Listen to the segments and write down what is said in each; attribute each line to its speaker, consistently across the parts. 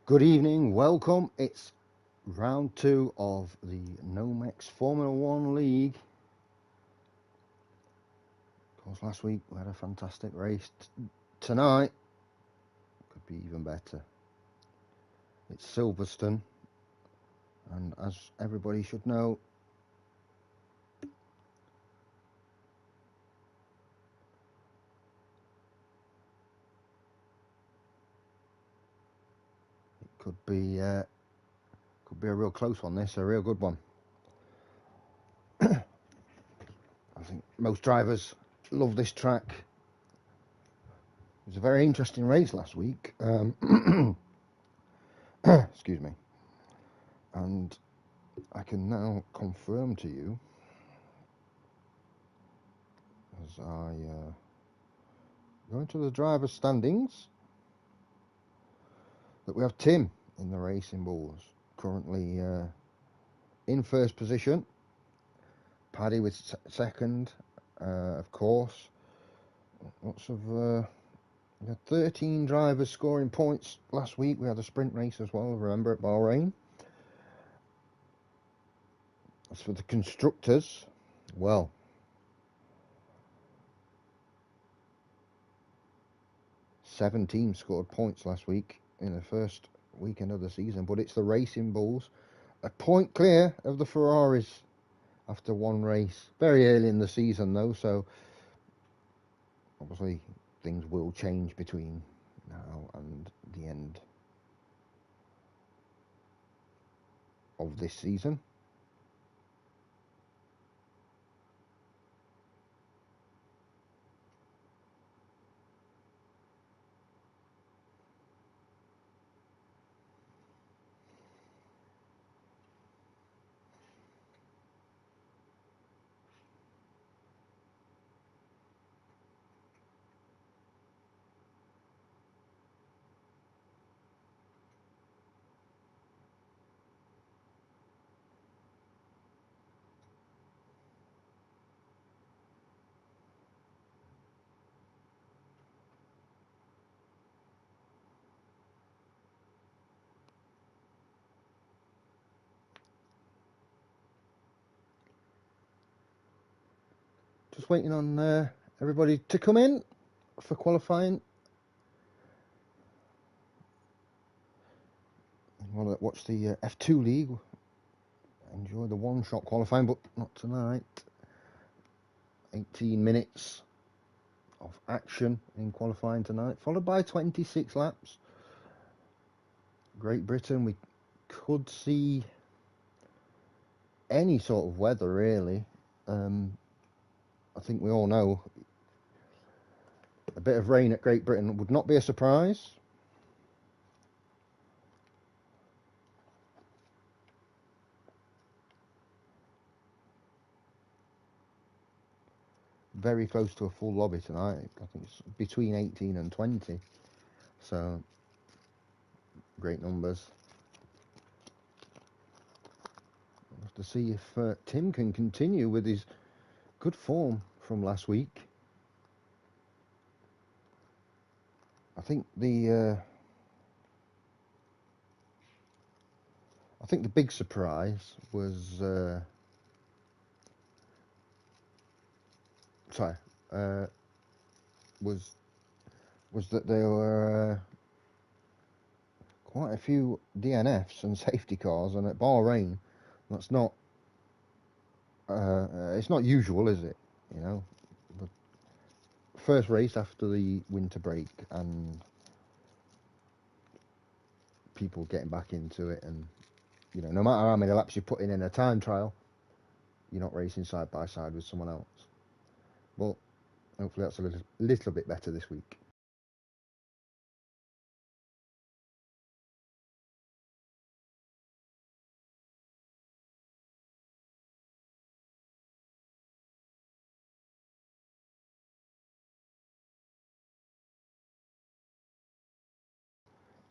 Speaker 1: Good evening, welcome. It's round 2 of the NOMEX Formula 1 League. Of course, last week we had a fantastic race. Tonight could be even better. It's Silverstone, and as everybody should know, it could be a real close one. This a real good one. I think most drivers love this track. It was a very interesting race last week. Excuse me. And I can now confirm to you, as I go into the driver's standings, that we have Tim in the Racing Bulls, currently in first position. Paddy with second, of course. Lots of we had 13 drivers scoring points last week. We had a sprint race as well, remember, at Bahrain. As for the constructors, well, seven teams scored points last week in the first weekend of the season, but it's the Racing Bulls, a point clear of the Ferraris after one race. Very early in the season though, so obviously things will change between now and the end of this season. Just waiting on everybody to come in for qualifying. Want to watch the F2 League. Enjoy the one-shot qualifying, but not tonight. 18 minutes of action in qualifying tonight, followed by 26 laps. Great Britain, we could see any sort of weather really. I think we all know a bit of rain at Great Britain would not be a surprise. Very close to a full lobby tonight. I think it's between 18 and 20. So, great numbers. We'll have to see if Tim can continue with his good form from last week. I think the big surprise was was that there were quite a few DNFs and safety cars, and at Bahrain, that's not it's not usual, is it? You know, the first race after the winter break and people getting back into it, and you know, no matter how many laps you put in a time trial, you're not racing side by side with someone else. Well, hopefully that's a little bit better this week.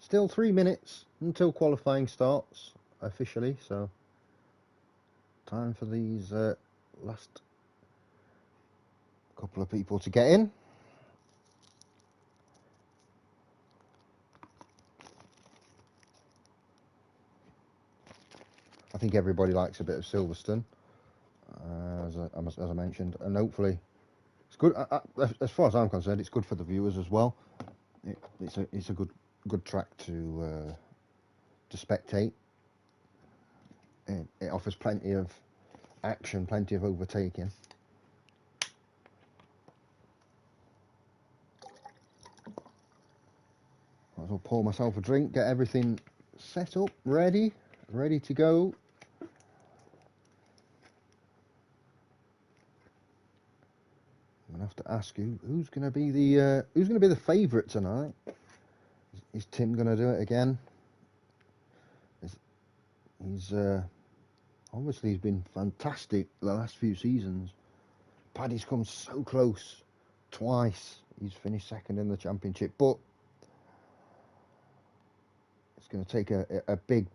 Speaker 1: Still 3 minutes until qualifying starts officially, so time for these last couple of people to get in. think everybody likes a bit of Silverstone, as I mentioned, and hopefully it's good. As far as I'm concerned, it's good for the viewers as well. It's a good track to spectate. It offers plenty of action, plenty of overtaking. Might as well pour myself a drink, get everything set up, ready to go. I'm gonna have to ask you who's gonna be the favourite tonight. Is Tim gonna do it again? He's obviously he's been fantastic the last few seasons. Paddy's come so close twice. He's finished second in the championship, but it's going to take a big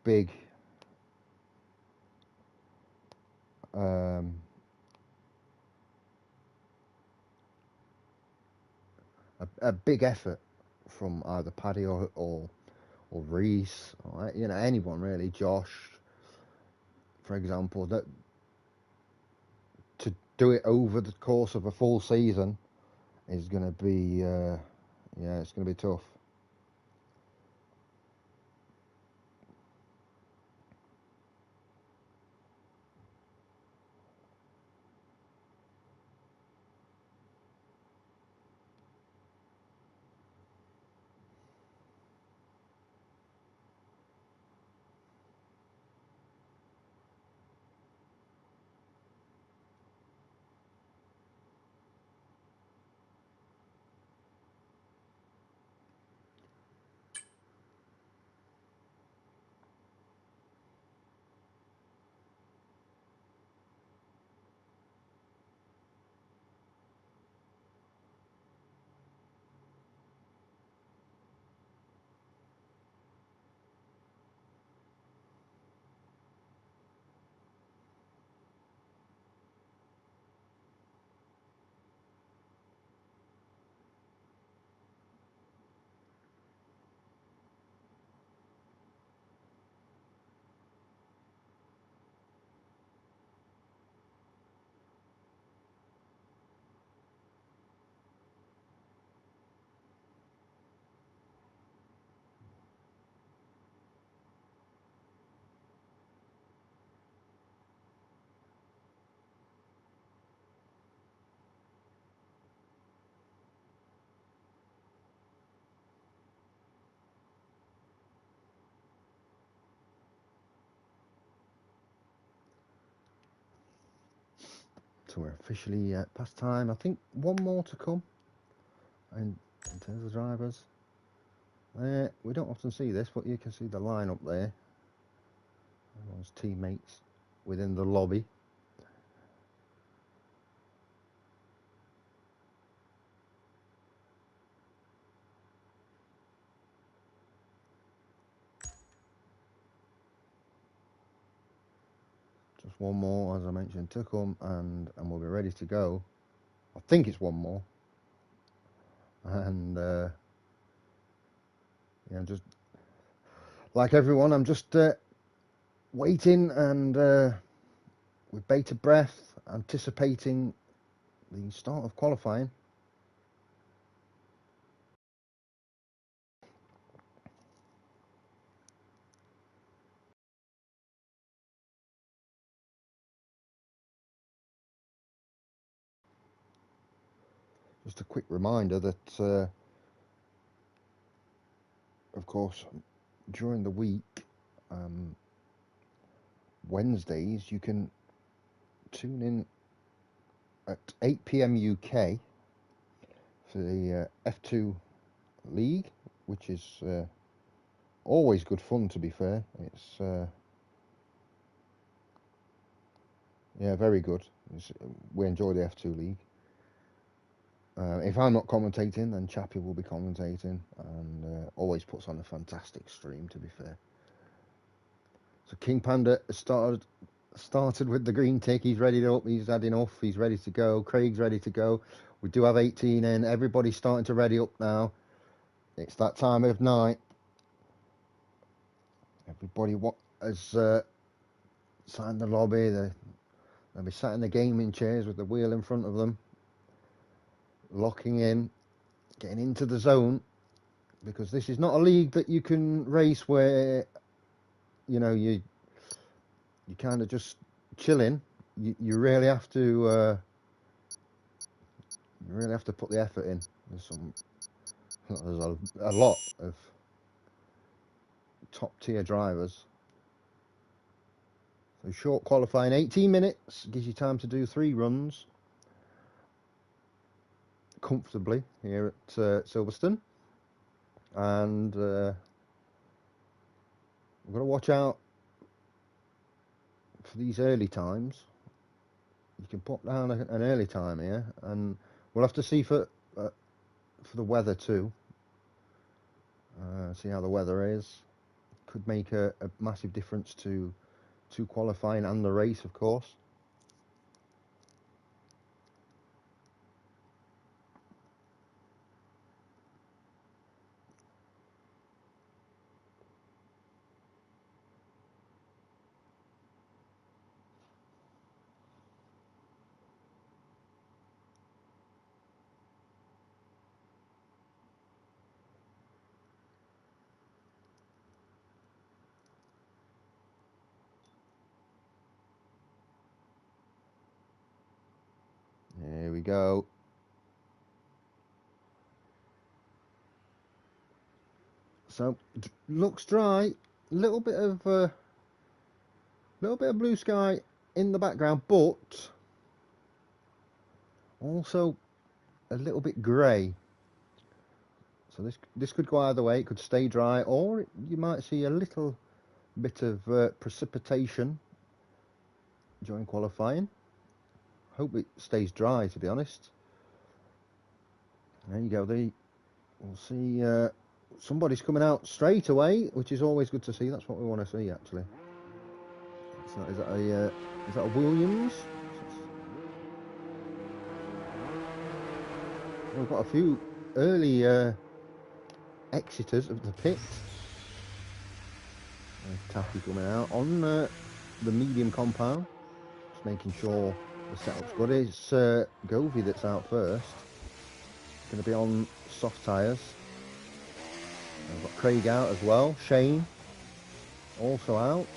Speaker 1: a big effort from either Paddy or Reese, or anyone really, Josh, for example, that to do it over the course of a full season is going to be it's going to be tough. So we're officially past time. I think one more to come. And in terms of drivers, we don't often see this, but you can see the line up there. Everyone's teammates within the lobby. Just one more, as I mentioned, to come, and we'll be ready to go. I think it's one more. And just like everyone, I'm just waiting and with bated breath, anticipating the start of qualifying. Just a quick reminder that, of course, during the week, Wednesdays, you can tune in at 8 p.m. UK for the F2 League, which is always good fun, to be fair. It's very good. We enjoy the F2 League. If I'm not commentating, then Chappie will be commentating, and always puts on a fantastic stream, to be fair. So King Panda started with the green tick. He's ready up. He's had enough. He's ready to go. Craig's ready to go. We do have 18 in. Everybody's starting to ready up now. It's that time of night. Everybody has sat in the lobby, they'll be sat in the gaming chairs with the wheel in front of them, locking in, getting into the zone, because this is not a league that you can race where, you know, you kind of just chilling. You really have to put the effort in. There's a lot of top tier drivers. So short qualifying, 18 minutes, gives you time to do 3 runs comfortably here at Silverstone. And we've got to watch out for these early times. You can pop down an early time here, and we'll have to see for the weather too. See how the weather is. Could make a massive difference to qualifying and the race, of course. Here we go. So looks dry. Little bit of blue sky in the background, but also a little bit grey. So this could go either way. It could stay dry, or you might see a little bit of precipitation during qualifying. Hope it stays dry, to be honest. There you go. We'll see. Somebody's coming out straight away, which is always good to see. That's what we want to see, actually. So is that a Williams? We've got a few early exiters of the pit. Taffy coming out on the medium compound, just making sure the setup's good. It's Govey that's out first. Going to be on soft tyres. We've got Craig out as well. Shane also out.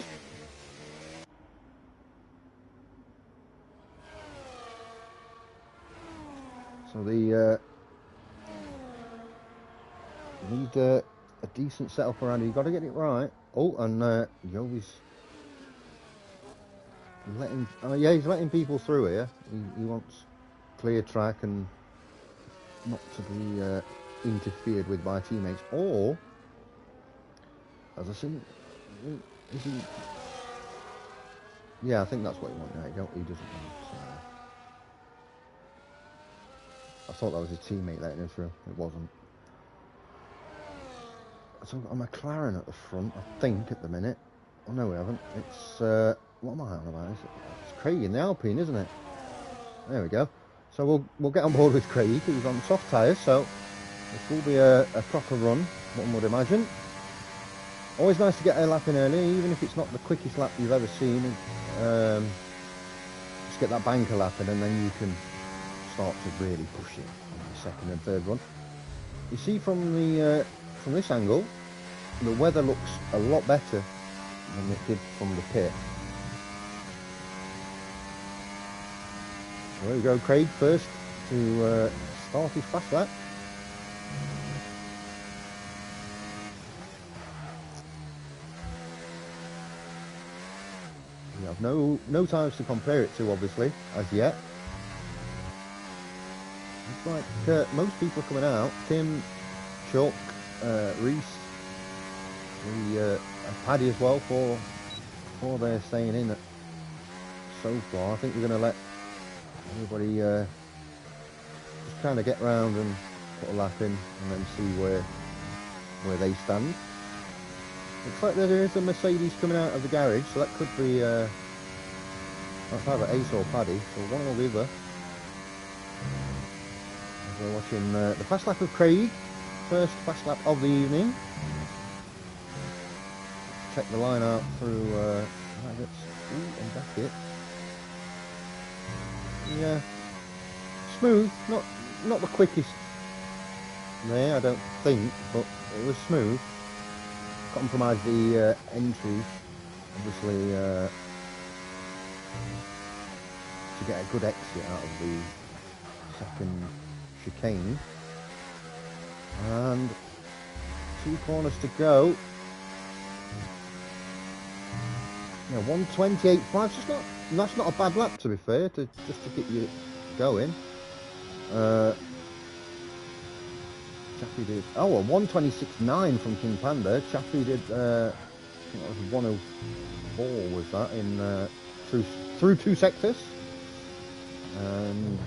Speaker 1: So the need a decent setup around here. You've got to get it right. Oh, and Govey's letting. Yeah, he's letting people through here. He wants clear track and not to be interfered with by teammates, or as I see, is he? Yeah, I think that's what he wants. No, he doesn't want. I thought that was his teammate letting him through. It wasn't. So we've got a McLaren at the front, I think, at the minute. Oh no, we haven't. It's what am I on about? It's Craig in the Alpine, isn't it? There we go. So we'll get on board with Craig. He's on soft tyres, so this will be a proper run, one would imagine. Always nice to get a lap in early, even if it's not the quickest lap you've ever seen. Just get that banker lap in, and then you can start to really push it on the second and third run. You see from this angle, the weather looks a lot better than it did from the pit. There we go, Craig first to start his fast lap. We have no times to compare it to, obviously, as yet. Looks like most people are coming out. Tim, Chuck, Reese, and Paddy as well for they're staying in so far. I think we're going to let everybody just kind of get round and put a lap in and then see where they stand. Looks like there is a Mercedes coming out of the garage, so that could be that's either Ace or Paddy, so one or the other. We're watching the fast lap of Craig, first fast lap of the evening. Check the line out through Ooh, and back it. Yeah. Smooth, not the quickest there, I don't think, but it was smooth. Compromised the entry, obviously, to get a good exit out of the second chicane. And 2 corners to go. Yeah, 1:28.5. That's not a bad lap, to be fair, just to get you going. Chappie did, oh well, 1:26.9 from King Panda. Chappie did, I think that was 1:04 was that in through 2 sectors. And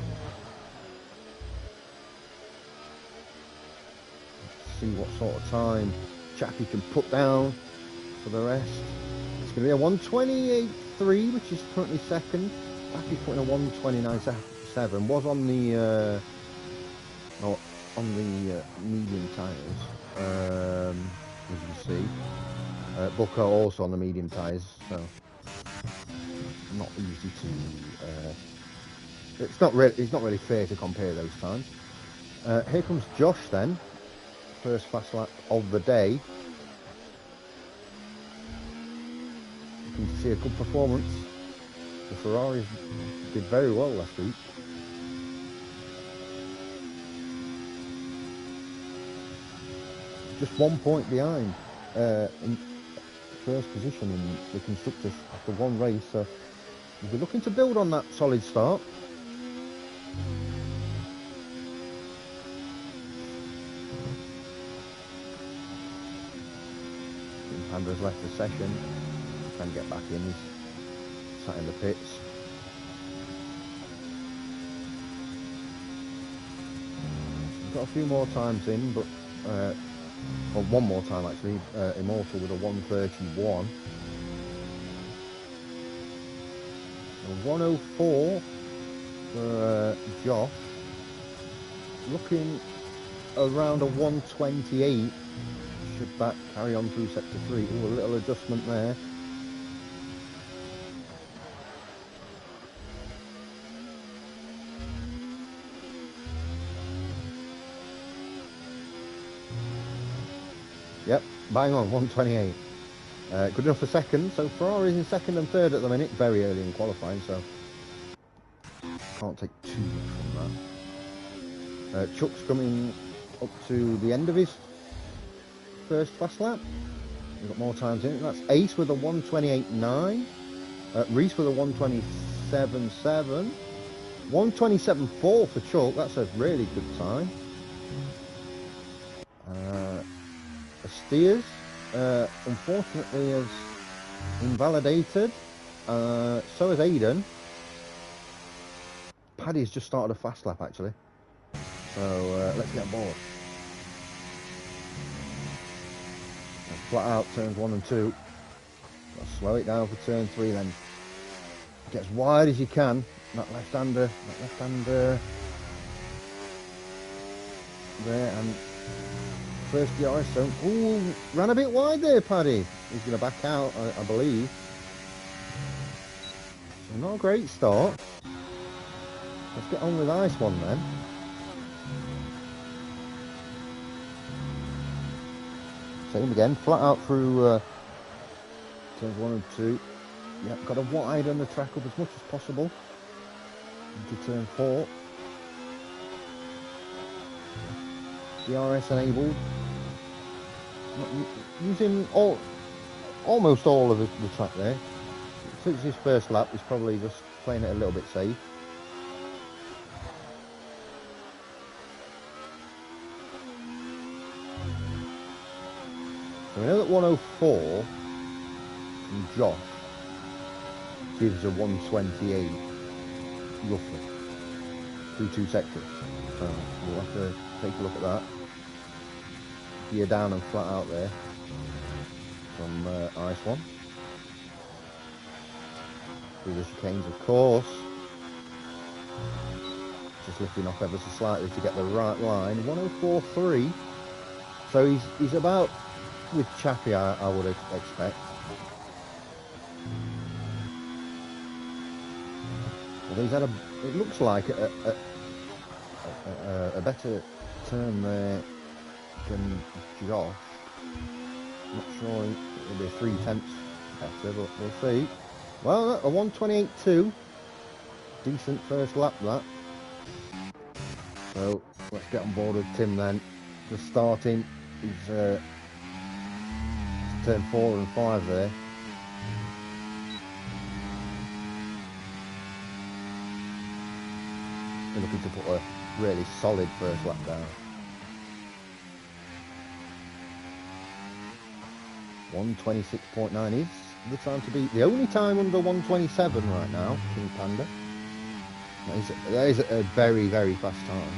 Speaker 1: let's see what sort of time Chappie can put down for the rest. It's going to be a 1:28.3, which is currently second. Chappie putting a 1:29.7. Was on the medium tyres, as you can see. Booker also on the medium tyres, so not easy to. It's not really fair to compare those times. Here comes Josh then, first fast lap of the day. You can see a good performance. The Ferraris did very well last week. Just 1 point behind in first position in the constructors after 1 race, so we'll be looking to build on that solid start. Panda's left the session, trying to get back in, he's sat in the pits. We've got a few more times in, but well, 1 more time actually, Immortal with a 1:31. 1:04 for Josh. Looking around a 1:28. Should that carry on through sector 3? Ooh, a little adjustment there. Yep, bang on, 1:28. Good enough for second. So Ferrari's in second and third at the minute. Very early in qualifying, so can't take too much from that. Chuck's coming up to the end of his first fast lap. We've got more times in it. That's Ace with a 1:28.9. Reese with a 1:27.7. 1:27.4 for Chuck. That's a really good time. Steers, unfortunately, is invalidated. So is Aiden. Paddy's just started a fast lap actually. So let's get aboard. Flat out turns 1 and 2. Gotta slow it down for turn 3 then. Get as wide as you can. That left-hander there, and first DRS zone. Ooh, ran a bit wide there, Paddy. He's going to back out, I believe. So not a great start. Let's get on with ice one then. Same again, flat out through turns 1 and 2. Yep, got to widen the track up as much as possible into turn 4. DRS enabled. Using almost all of the track there. Since his first lap, he's probably just playing it a little bit safe. So we know that 1:04 from Josh gives a 1:28 roughly through 2 sectors. So we'll have to take a look at that. Gear down and flat out there from ice one. Through the chicanes, of course. Just lifting off ever so slightly to get the right line. 1:04.3. So he's about with Chappie, I would expect. Although he's had it looks like a better turn there than Josh. Not sure it'll be 3/10 better, but we'll see. Well, a 1:28.2. Decent first lap, that. So let's get on board with Tim then. Just starting his turn 4 and 5 there. We're looking to put a really solid first lap down. 1:26.9 is the time to beat. The only time under 1:27 right now, King Panda. That is a very, very fast time.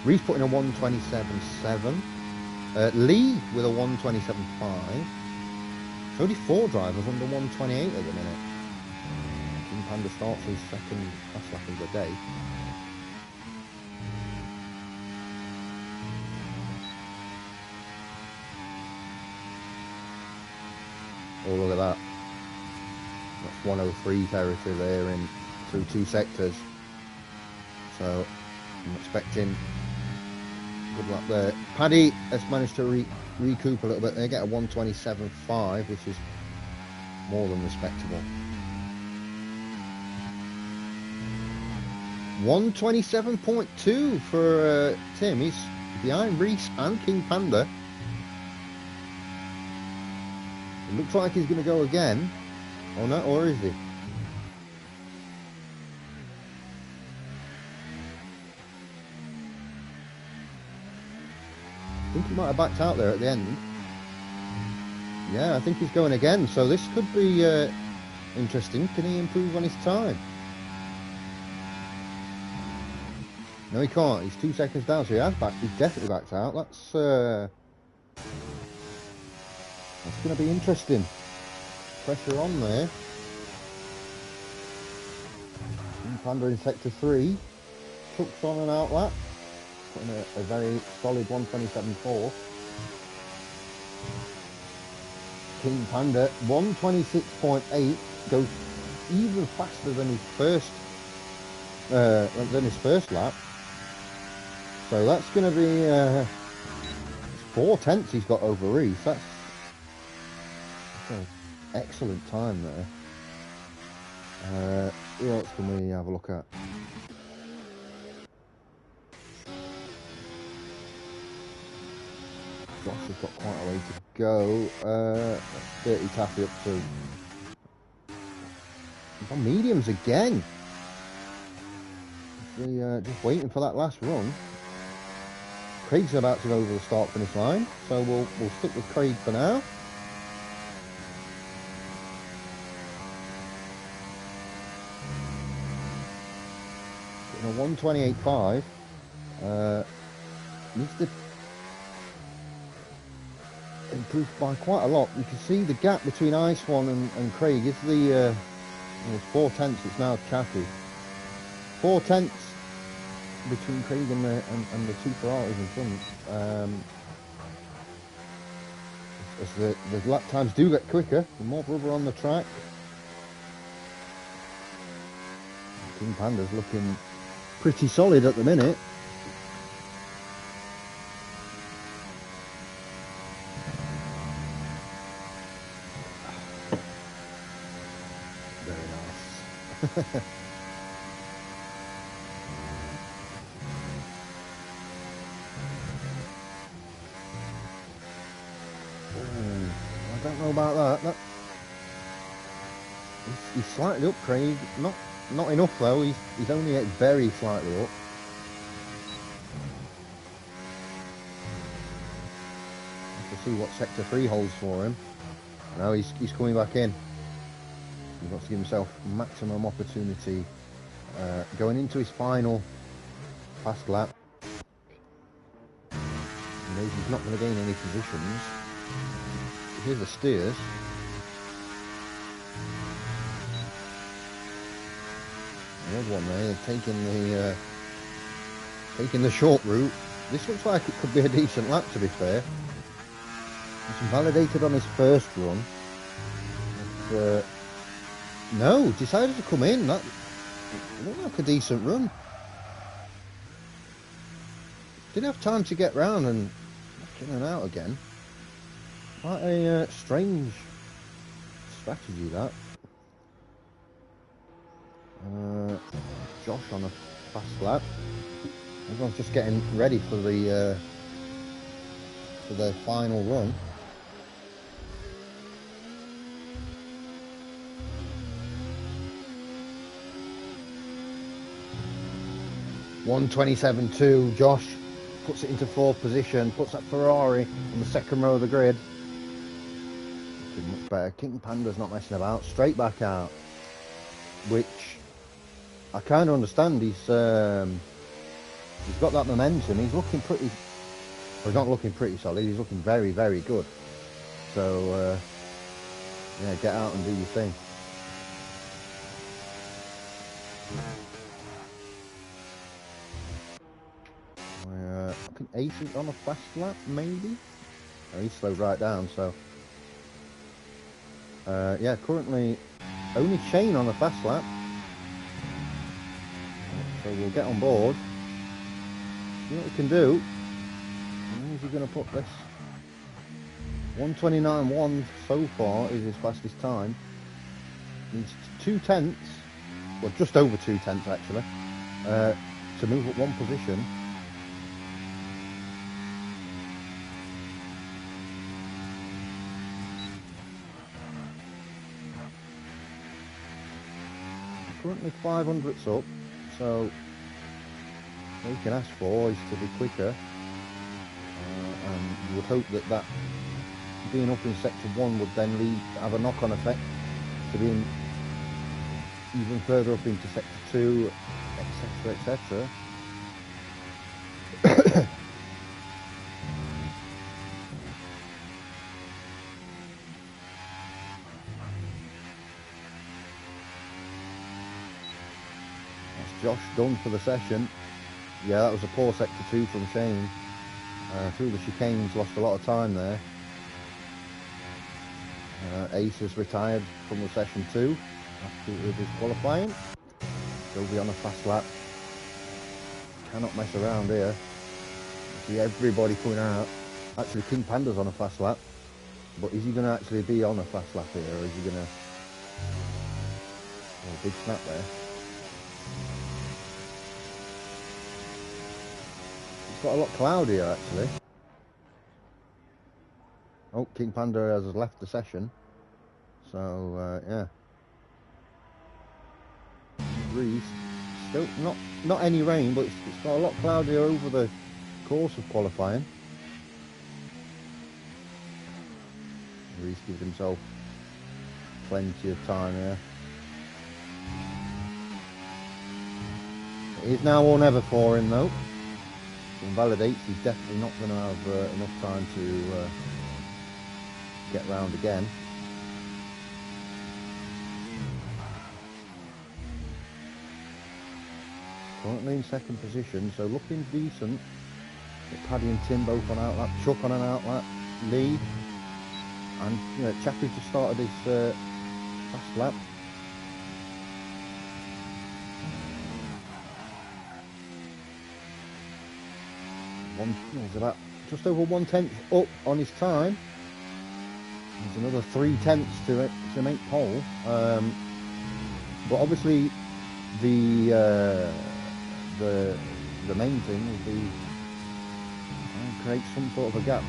Speaker 1: Reese putting a 1:27.7. Lee with a 1:27.5. There's only 4 drivers under 1:28 at the minute. King Panda starts his second fast lap of the day. Oh, look at that. That's 103 territory there in through 2 sectors. So I'm expecting good luck there. Paddy has managed to recoup a little bit. They get a 1:27.5, which is more than respectable. 1:27.2 for Tim. He's behind Reese and King Panda. It looks like he's going to go again. Or not, or is he? I think he might have backed out there at the end. Yeah, I think he's going again. So this could be interesting. Can he improve on his time? No, he can't. He's 2 seconds down, so he has backed. He's definitely backed out. That's going to be interesting. Pressure on there. Panda in sector 3. Trucks on and out lap. Putting a very solid 1:27.4. King Panda 1:26.8 goes even faster than his first lap. So that's going to be 4/10 he's got over Reese. That's an excellent time there. Who else can we have a look at? Josh has got quite a way to go. 30 Taffy up to... He's on mediums again. Just waiting for that last run. Craig's about to go over the start finish line, so we'll stick with Craig for now. A 1:28.5. Needs to improve by quite a lot. You can see the gap between Ice One and Craig is the 4/10. It's now Chappie. 4/10 between Craig and the 2 Ferraris in front. As the lap times do get quicker, the more rubber on the track. King Panda's looking pretty solid at the minute. Very nice. I don't know about that. He's slightly up, Craig. Not enough though. He's only very slightly up. We'll see what sector 3 holds for him. Now he's coming back in. He wants to give himself maximum opportunity going into his final fast lap. He knows he's not going to gain any positions. Here's the steers. There's one there, taking the short route. This looks like it could be a decent lap, to be fair. He's validated on his first run. No, decided to come in. That looked like a decent run. Didn't have time to get round and back in and out again. Quite a strange strategy, that. Josh on a fast lap. Everyone's just getting ready for the for their final run. .127.2. Josh puts it into fourth position, puts that Ferrari on the second row of the grid. Looking much better. King Panda's not messing about, straight back out, which I kind of understand. He's got that momentum. He's looking pretty, well, he's not looking pretty solid, he's looking very, very good. So yeah, get out and do your thing. I think Ace is on a fast lap, maybe? Oh, he slowed right down, so... yeah, currently only Shane on a fast lap. So we'll get on board. See what we can do. Where is he going to put this? 1:29.1 so far is his fastest time. Needs 2/10, well, just over 2/10 actually, to move up one position. Currently 500ths up, so all you can ask for is to be quicker, and you would hope that that being up in sector 1 would then have a knock-on effect to being even further up into sector 2, etc, etc. Josh done for the session. Yeah, that was a poor sector 2 from Shane. Through the chicanes, lost a lot of time there. Ace has retired from the session 2 after with his qualifying. He'll be on a fast lap. Cannot mess around here. See everybody coming out. Actually, King Panda's on a fast lap. But is he going to actually be on a fast lap here, or is he going to... Oh, big snap there. Got a lot cloudier actually. Oh, King Panda has left the session, so yeah. Reese, still not any rain, but it's got a lot cloudier over the course of qualifying. Reese gives himself plenty of time here. It is now or never for him though. Invalidates, he's definitely not going to have enough time to get round again. Currently in second position, so looking decent. Paddy and Tim both on outlap, Chuck on an outlap lead, and you know, Chappie just started his fast lap. He's about just over 1/10 up on his time. There's another 3/10 to make pole. But obviously the main thing will be create some sort of a gap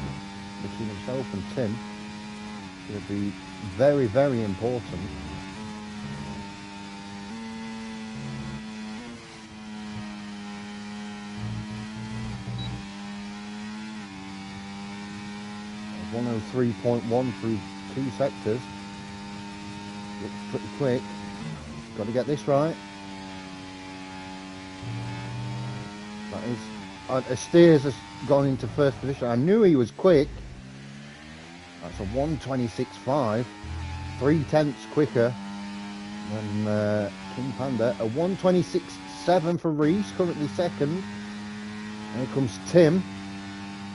Speaker 1: between himself and Tim. It would be very, very important. There's 103.1 through 2 sectors. Looks pretty quick. Got to get this right. That is, Steers has gone into first position. I knew he was quick. That's a 1:26.5, 3/10 quicker than King Panda. A 1:26.7 for Reese, currently second. And here comes Tim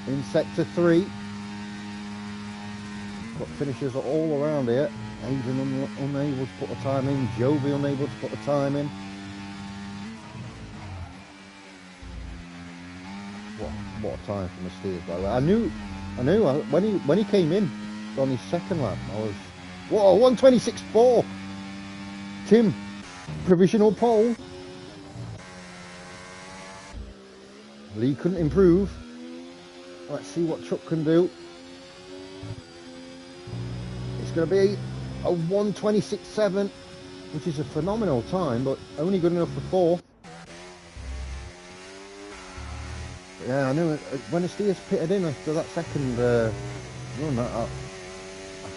Speaker 1: in sector 3. Got finishers all around here. Aiden unable to put a time in. Jovi unable to put a time in. What a time from the steers, by the way. I knew when he came in on his second lap, I was, whoa, 126.4. Tim, provisional pole. Lee couldn't improve. Let's see what Chuck can do. It's going to be a 126.7, which is a phenomenal time, but only good enough for fourth. Yeah, I knew it. When the steers pitted in after that second run, I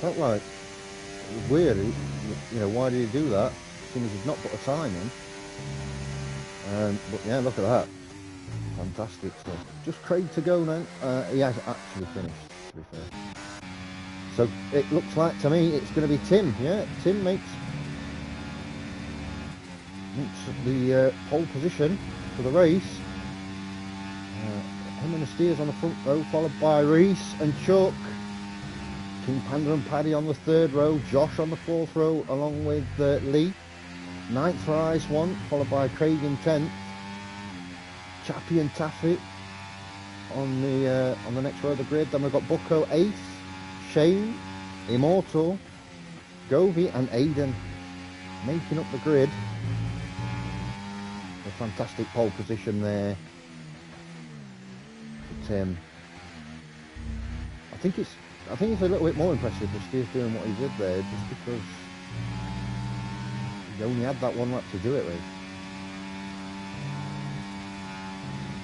Speaker 1: felt like it was weird. You know, why did he do that? Seeing as he's not put a time in. But yeah, look at that. Fantastic stuff. Just Craig to go now. He has actually finished, to be fair. So it looks like to me it's going to be Tim. Yeah, Tim makes the pole position for the race. Him and the steers on the front row, followed by Reese and Chuck. King Panda and Paddy on the third row. Josh on the fourth row, along with Lee. Ninth for Ice One, followed by Craig in 10th. Chappie and Taffy on the next row of the grid. Then we've got Bucko 8th, Shane, Immortal, Govey and Aiden making up the grid. A fantastic pole position there for Tim. I think it's a little bit more impressive for Steve's doing what he did there, just because he only had that one lap to do it with.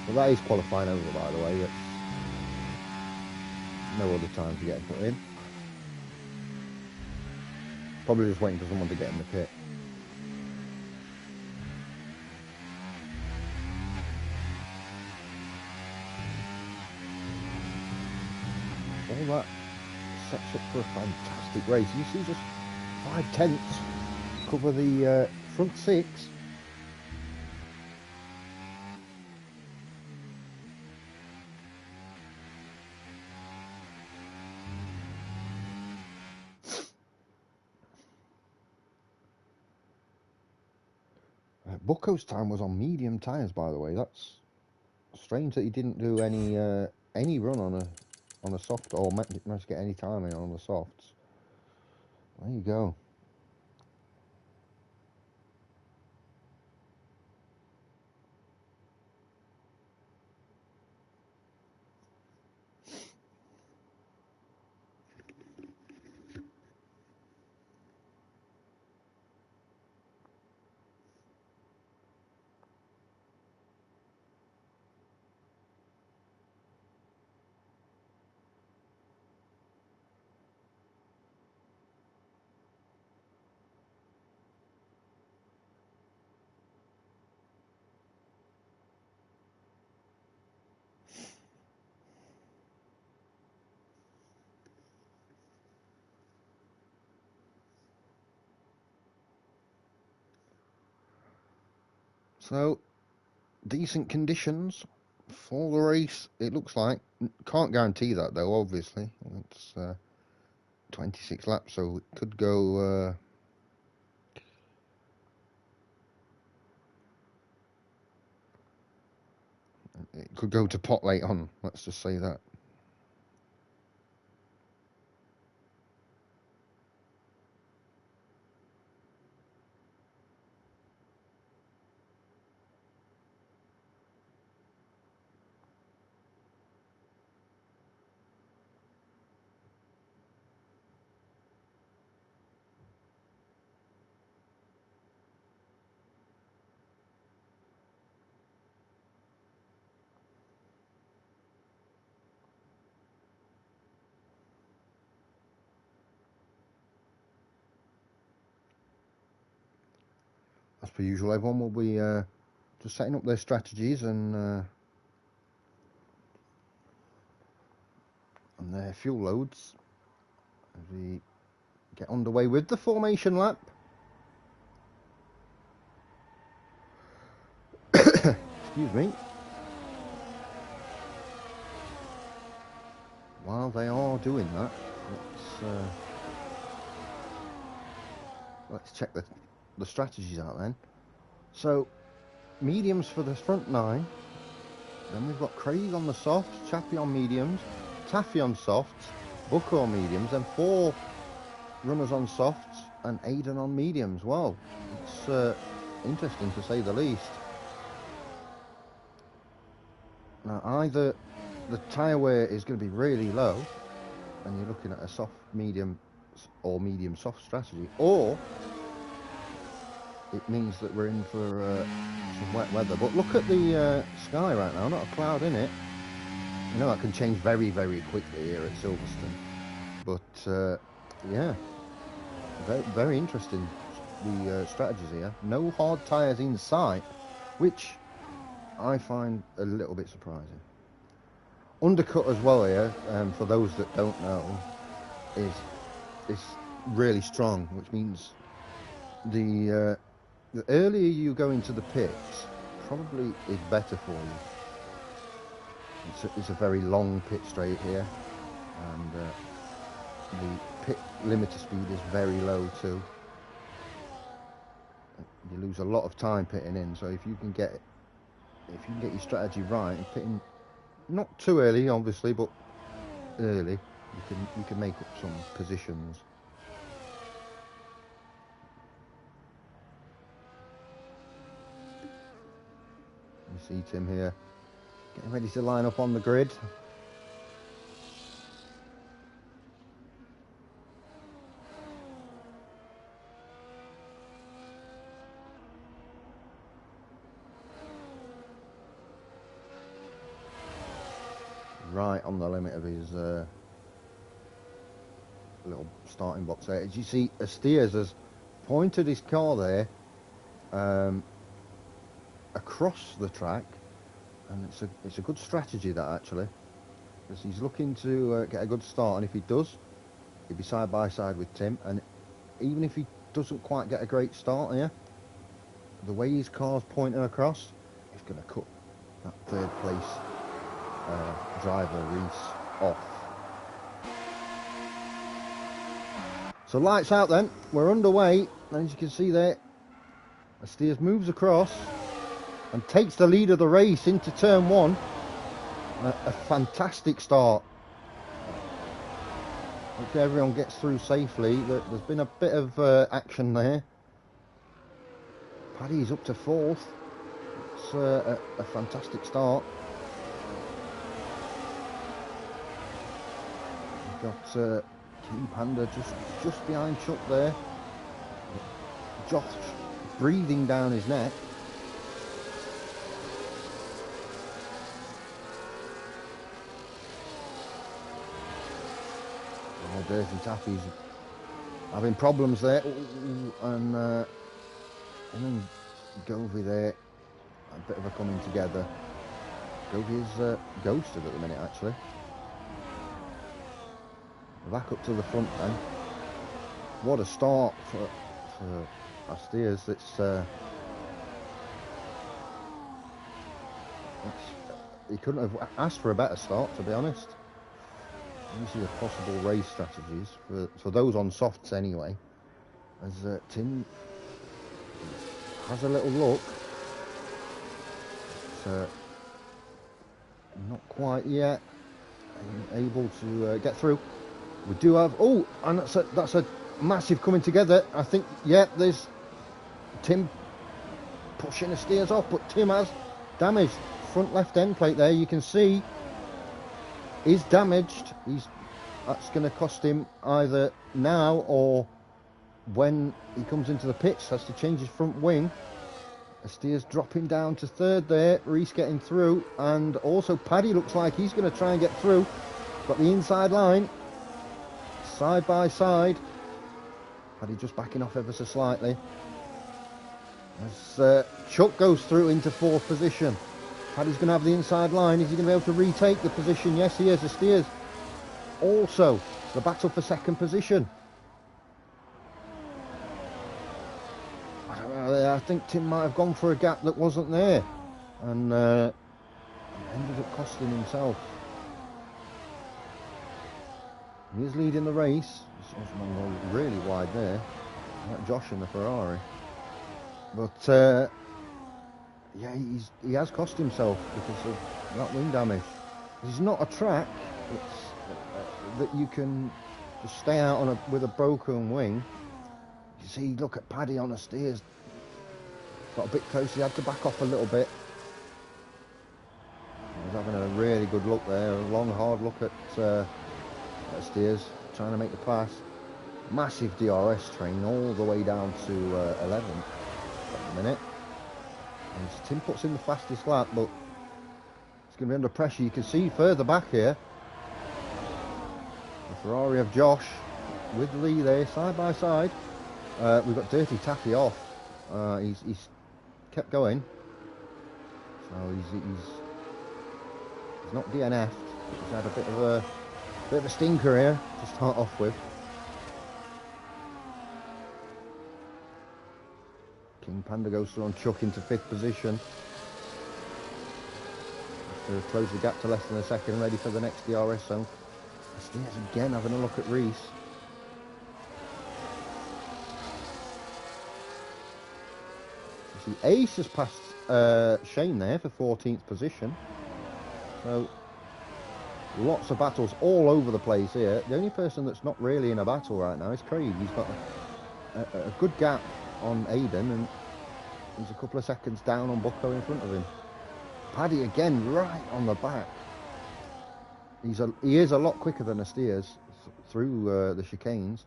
Speaker 1: Well, that is qualifying over, by the way. It's no other time to get put in. Probably just waiting for someone to get in the pit. All that sets up for a fantastic race. You see just 5/10 cover the front six. Bucko's time was on medium tyres, by the way. That's strange that he didn't do any run on a soft, or managed to get any time in on the softs. There you go. So, decent conditions for the race, it looks like. Can't guarantee that, though, obviously. It's 26 laps, so it could go... it could go to pot late on, let's just say that. As per usual, everyone will be just setting up their strategies and their fuel loads as we get underway with the formation lap. Excuse me. While they are doing that, let's let's check the strategies out then. So, mediums for the front 9. Then we've got Craig on the softs, Chappie on mediums, Taffy on softs, Booker on mediums, and 4 runners on softs, and Aidan on mediums. Well, it's interesting to say the least. Now, either the tyre wear is going to be really low, and you're looking at a soft, medium, or medium soft strategy, or it means that we're in for some wet weather. But look at the sky right now, not a cloud in it. You know, that can change very, very quickly here at Silverstone. But yeah, very, very interesting, the strategies here. No hard tyres in sight, which I find a little bit surprising. Undercut as well here, for those that don't know, is really strong, which means the earlier you go into the pits, probably is better for you. It's a very long pit straight here, and the pit limiter speed is very low too. You lose a lot of time pitting in, so if you can get your strategy right and pitting not too early, obviously, but early, you can make up some positions. You see Tim here getting ready to line up on the grid. Right on the limit of his little starting box there. As you see, Astiers has pointed his car there across the track, and it's a good strategy, that, actually, because he's looking to get a good start, and if he does, he'll be side by side with Tim. And even if he doesn't quite get a great start here, the way his car's pointing across, he's going to cut that third place driver Reese off. So lights out then, we're underway, and as you can see there, Astiers moves across and takes the lead of the race into turn 1. A fantastic start. Hopefully everyone gets through safely. There's been a bit of action there. Paddy's up to 4th. It's a fantastic start. We've got King Panda just behind Chuck there. Josh breathing down his neck. Oh, Dirty Taffy's having problems there. And then Govey there, a bit of a coming together. Govey is ghosted at the minute, actually. Back up to the front then. What a start for Astiers. He couldn't have asked for a better start, to be honest. These are the possible race strategies for those on softs anyway. As Tim has a little look. It's not quite yet able to get through. We do have, oh, and that's a massive coming together. I think, yeah, there's Tim pushing Astiers off, but Tim has damaged front left end plate there. You can see is damaged. That's going to cost him either now or when he comes into the pits. Has to change his front wing. Astiers dropping down to 3rd there. Reese getting through, and also Paddy looks like he's going to try and get through. Got the inside line. Side by side. Paddy just backing off ever so slightly. As Chuck goes through into 4th position. Paddy's going to have the inside line. Is he going to be able to retake the position? Yes, he is. Astiers also the battle for 2nd position. I don't know. I think Tim might have gone for a gap that wasn't there, and ended up costing himself. He is leading the race. He's really wide there. like Josh in the Ferrari. But yeah, he has cost himself because of that wing damage. It's not a track that you can just stay out on with a broken wing. You see, look at Paddy on the steers. Got a bit close, he had to back off a little bit. He was having a really good look there, a long hard look at steers, trying to make the pass. Massive DRS train all the way down to 11th at the minute. And Tim puts in the fastest lap, but it's going to be under pressure. You can see further back here, the Ferrari of Josh with Lee there, side by side. We've got Dirty Taffy off. He's kept going, so he's not DNF'd. He's had a bit of a stinker here to start off with. King Panda goes through on Chuck into 5th position. To close the gap to less than a second, ready for the next DRS zone. Steers again having a look at Reese. You see Ace has passed Shane there for 14th position. So lots of battles all over the place here. The only person that's not really in a battle right now is Craig. He's got a good gap on Aiden, and he's a couple of seconds down on Bucko in front of him. Paddy again right on the back. He is a lot quicker than Asteers through the chicanes.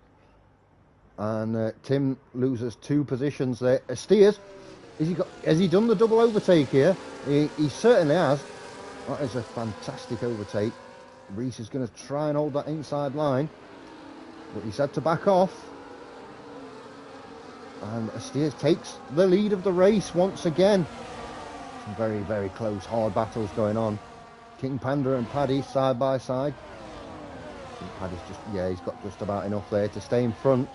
Speaker 1: And Tim loses 2 positions there. Asteers, has he done the double overtake here? He certainly has. That is a fantastic overtake. Reese is going to try and hold that inside line, but he's had to back off. And Asteers takes the lead of the race once again. Some very, very close, hard battles going on. King Panda and Paddy side by side. I think Paddy's he's got just about enough there to stay in front.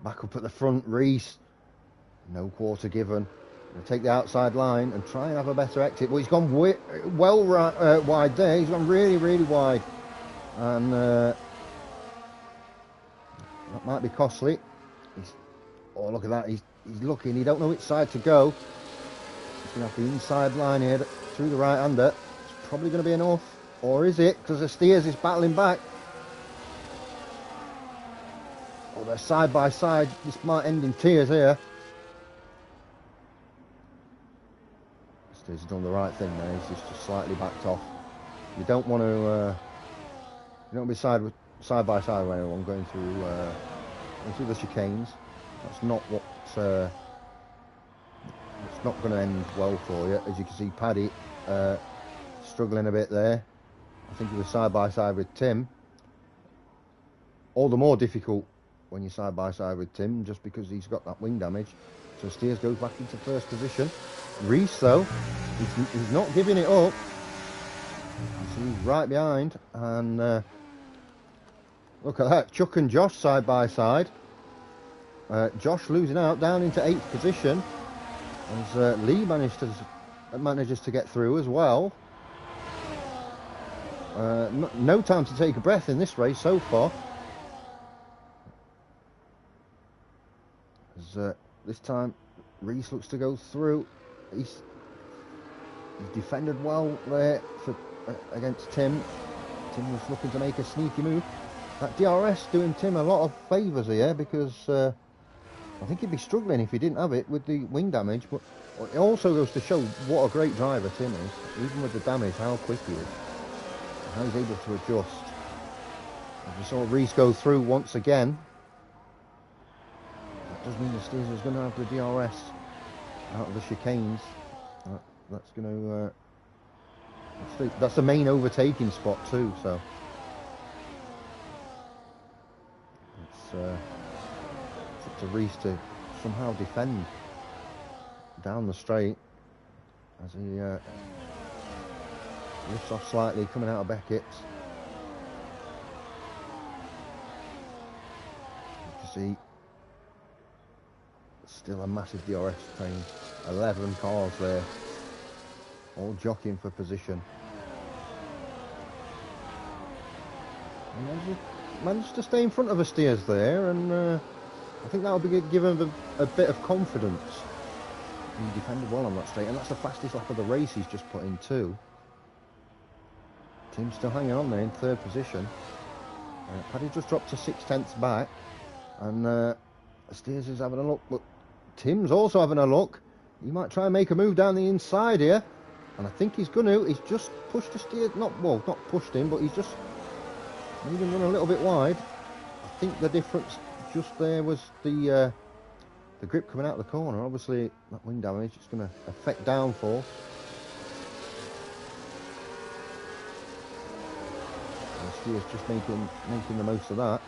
Speaker 1: Back up at the front, Reese. No quarter given. Gonna take the outside line and try and have a better exit. Well, he's gone wide there. He's gone really, really wide. And that might be costly. Oh, look at that. He's looking. He don't know which side to go. He's going to have the inside line here through the right-hander. It's probably going to be enough. Or is it? Because the Steers is battling back. Oh, they're side by side. This might end in tears here. Steers has done the right thing there. He's just slightly backed off. You don't want to be side by side with anyone going through the chicanes. That's not what. It's not going to end well for you. As you can see, Paddy struggling a bit there. I think he was side by side with Tim. All the more difficult when you're side by side with Tim, just because he's got that wing damage. So Steers goes back into 1st position. Reese, though, he's not giving it up. He's right behind, and look at that. Chuck and Josh side by side. Josh losing out down into 8th position, as Lee manages to get through as well. No time to take a breath in this race so far. As this time Reese looks to go through. He's defended well there against Tim. Tim was looking to make a sneaky move. That DRS doing Tim a lot of favours here, because I think he'd be struggling if he didn't have it with the wing damage. But it also goes to show what a great driver Tim is, even with the damage, how quick he is, how he's able to adjust. And we saw Reese go through once again. That does mean the Steers is going to have the DRS out of the chicanes. That's going to that's the main overtaking spot too. So it's up to Reese to somehow defend down the straight as he lifts off slightly coming out of Beckett's. You can see still a massive DRS train, 11 cars there, all jockeying for position. And managed to stay in front of the Steers there, and I think that will give him a bit of confidence. He defended well on that straight, and that's the fastest lap of the race he's just put in too. Tim's still hanging on there in third position. Paddy just dropped to 6/10 back, and Steers is having a look, but Tim's also having a look. He might try and make a move down the inside here, and I think he's going to. He's just pushed the Steers, not pushed him, but he's just made him run a little bit wide. I think the difference just there was the grip coming out of the corner. Obviously, that wing damage, it's going to affect downforce. Steers just making the most of that.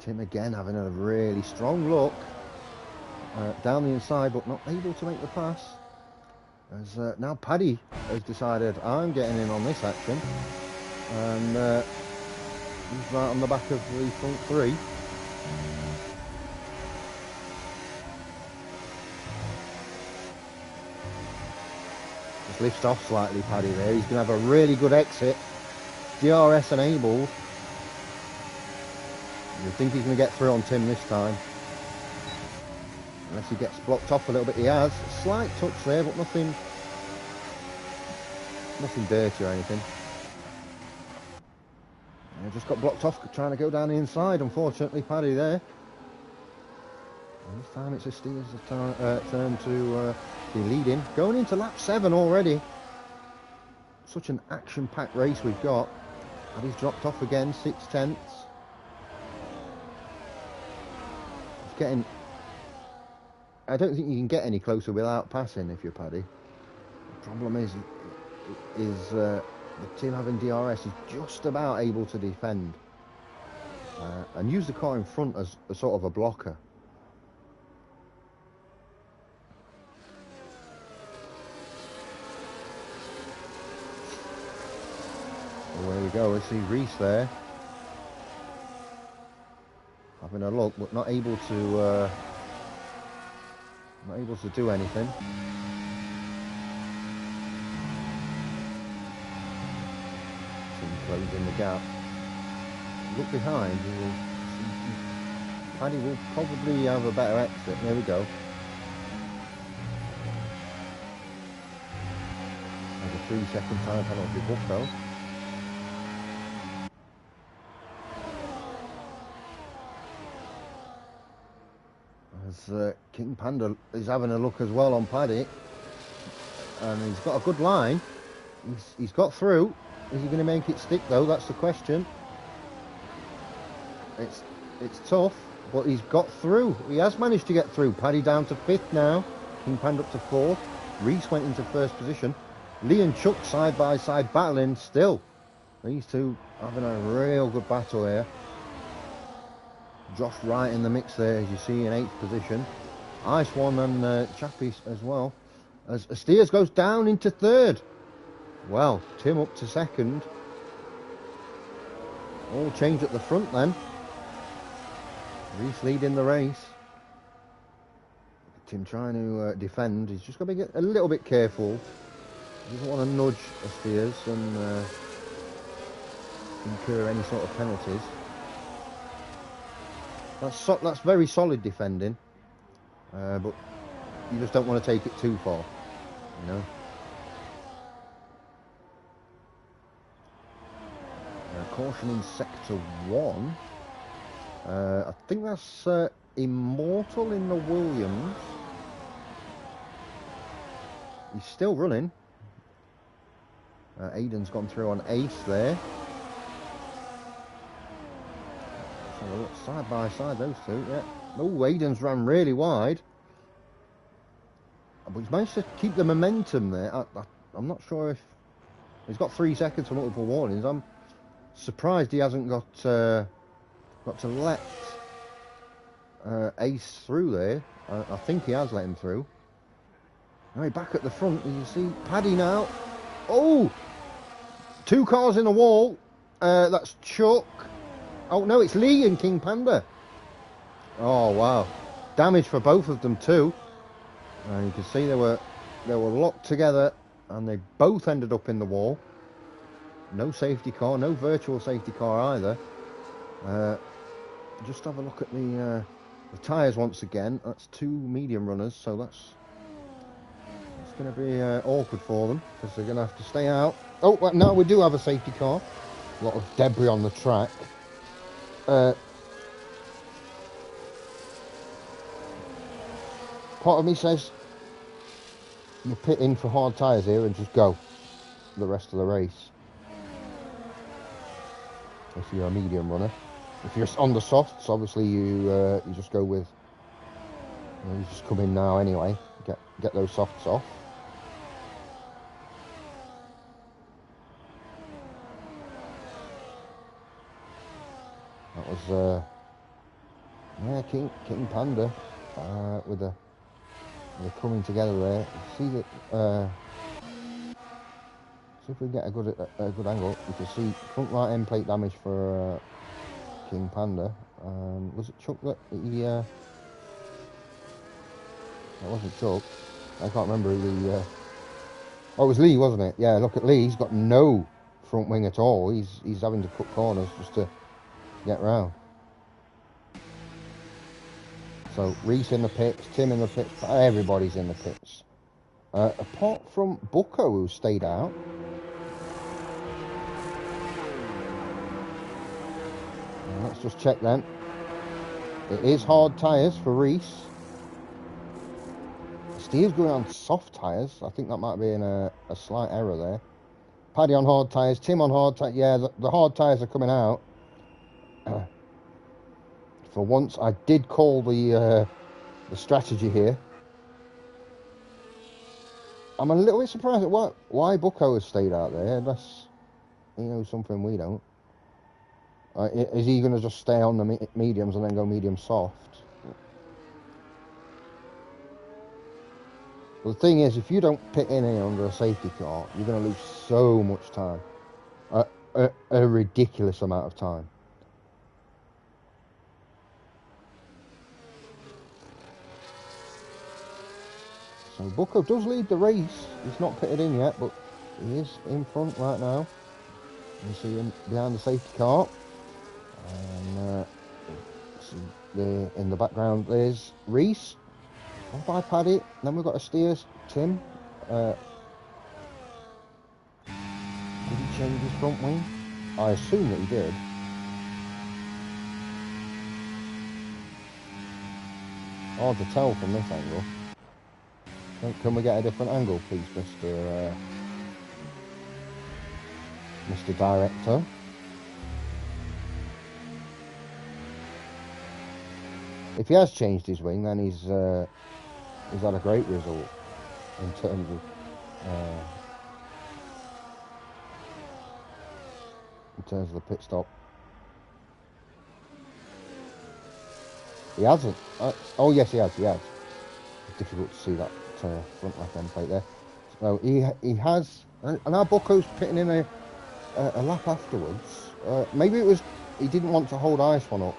Speaker 1: Tim again having a really strong look down the inside, but not able to make the pass. As now Paddy has decided, I'm getting in on this action, and he's right on the back of the front three. Just lifts off slightly, Paddy there. He's going to have a really good exit. DRS enabled. You think he's going to get through on Tim this time. Unless he gets blocked off a little bit. He has. A slight touch there, but nothing dirty or anything. Yeah, just got blocked off trying to go down the inside, unfortunately, Paddy there. And this time it's a Steers' turn to be leading. Going into lap 7 already. Such an action-packed race we've got. Paddy's dropped off again, 6/10. He's getting... I don't think you can get any closer without passing if you're Paddy. The problem is the team having DRS is just about able to defend and use the car in front as a sort of a blocker. Well, there we go. We see Reese there having a look, but not able to do anything. Closing the gap. Look behind. Paddy will probably have a better exit. There we go. There's a 3-second time penalty booked though. As King Panda is having a look as well on Paddy, and he's got a good line. He's got through. Is he going to make it stick though? That's the question. It's tough, but he's got through. He has managed to get through. Paddy down to 5th now. King Panda up to 4th. Reese went into 1st position. Lee and Chuck side by side battling still. These two having a real good battle here. Josh right in the mix there, as you see, in 8th position. Ice One and Chappie as well. As Steers goes down into 3rd. Well, Tim up to 2nd. All change at the front then. Reese leading the race. Tim trying to defend. He's just got to be a little bit careful. He doesn't want to nudge Steers and incur any sort of penalties. That's very solid defending, but you just don't want to take it too far, you know. Caution in sector 1. I think that's Immortal in the Williams. He's still running. Aiden's gone through on Ace there. So look side by side, those two. Yeah. Oh, Aiden's ran really wide, but he's managed to keep the momentum there. I'm not sure if he's got 3 seconds for multiple warnings. I'm surprised he hasn't got to let Ace through there. I think he has let him through. Right, back at the front, you see Paddy now. Oh, 2 cars in the wall. That's Chuck. Oh no, it's Lee and King Panda. Oh wow, damage for both of them too. You can see they were locked together, and they both ended up in the wall. No safety car, no virtual safety car either. Just have a look at the tyres once again. That's 2 medium runners, so that's going to be awkward for them because they're going to have to stay out. Oh, well, now we do have a safety car. A lot of debris on the track. Part of me says you pit in for hard tyres here and just go the rest of the race. If you're a medium runner. If you're on the softs, obviously you just go with, you just come in now anyway. Get those softs off. That was yeah, King Panda with the coming together there. See that. See if we get a good angle. You can see front right end plate damage for King Panda. Was it Chuck that he? That wasn't Chuck. I can't remember who the. Oh, it was Lee, wasn't it? Yeah. Look at Lee. He's got no front wing at all. He's having to cut corners just to get round. So Reese in the pits, Tim in the pits, everybody's in the pits. Apart from Bucko, who stayed out. Let's just check then. It is hard tyres for Reese. Steve's going on soft tyres. I think that might be a slight error there. Paddy on hard tyres, Tim on hard tyres. Yeah, the hard tyres are coming out. For once, I did call the strategy here. I'm a little bit surprised at why Bucko has stayed out there, unless he knows something we don't. Is he going to just stay on the mediums and then go medium soft? Well, the thing is, if you don't pit in here under a safety car, you're going to lose so much time. A ridiculous amount of time. So Bucko does lead the race. He's not pitted in yet, but he is in front right now. You see him behind the safety car. And in the background there's Reese. Off by Paddy. Then we've got a steers, Tim. Did he change his front wing? I assume that he did. Hard to tell from this angle. Can we get a different angle, please, Mr. Director? If he has changed his wing, then he's had a great result in terms of the pit stop. He hasn't. Oh yes, he has. It's difficult to see that front left end plate there. So he has. And our Bucko's pitting in a lap afterwards. Maybe it was he didn't want to hold Ice One up.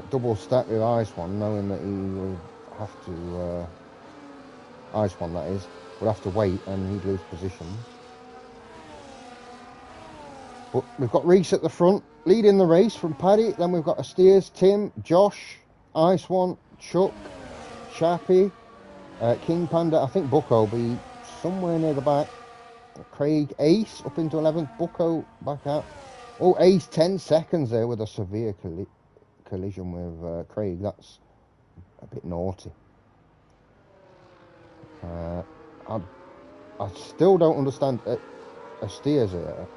Speaker 1: Double stack with Ice One, knowing that he would have to Ice One, that is, would have to wait and he'd lose position. But we've got Reese at the front, leading the race from Paddy. Then we've got Steers, Tim, Josh, Ice One, Chuck, Sharpie, King Panda. I think Bucko will be somewhere near the back. Craig, Ace up into 11th. Bucko back out. Oh, Ace 10 seconds there with a severe collision with Craig. That's a bit naughty. I still don't understand a steers here.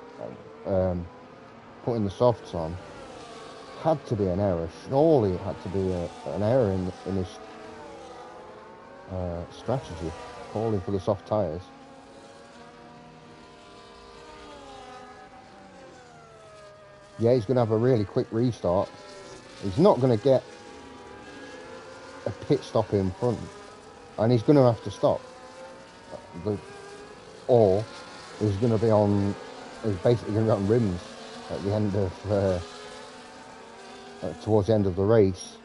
Speaker 1: Putting the softs on had to be an error. Surely it had to be an error in his strategy, calling for the soft tyres. Yeah, he's going to have a really quick restart. He's not going to get a pit stop in front, and he's going to have to stop. Or he's going to be on. He's basically going to be on rims at the end of towards the end of the race,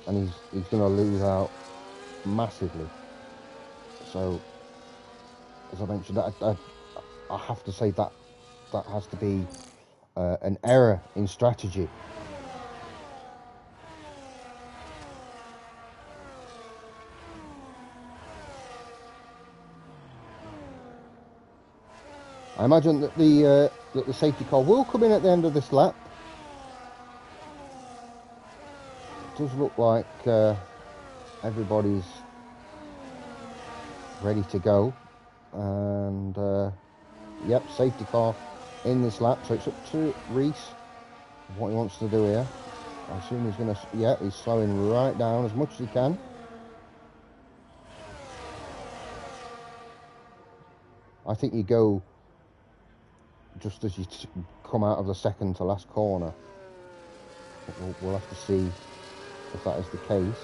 Speaker 1: and he's going to lose out massively. So, as I mentioned, I have to say that has to be an error in strategy. I imagine that the safety car will come in at the end of this lap. It does look like everybody's ready to go, and yep, safety car in this lap, so it's up to Reese what he wants to do here. I assume he's going to, yeah, he's slowing right down as much as he can. I think you go just as you come out of the second to last corner. We'll have to see if that is the case.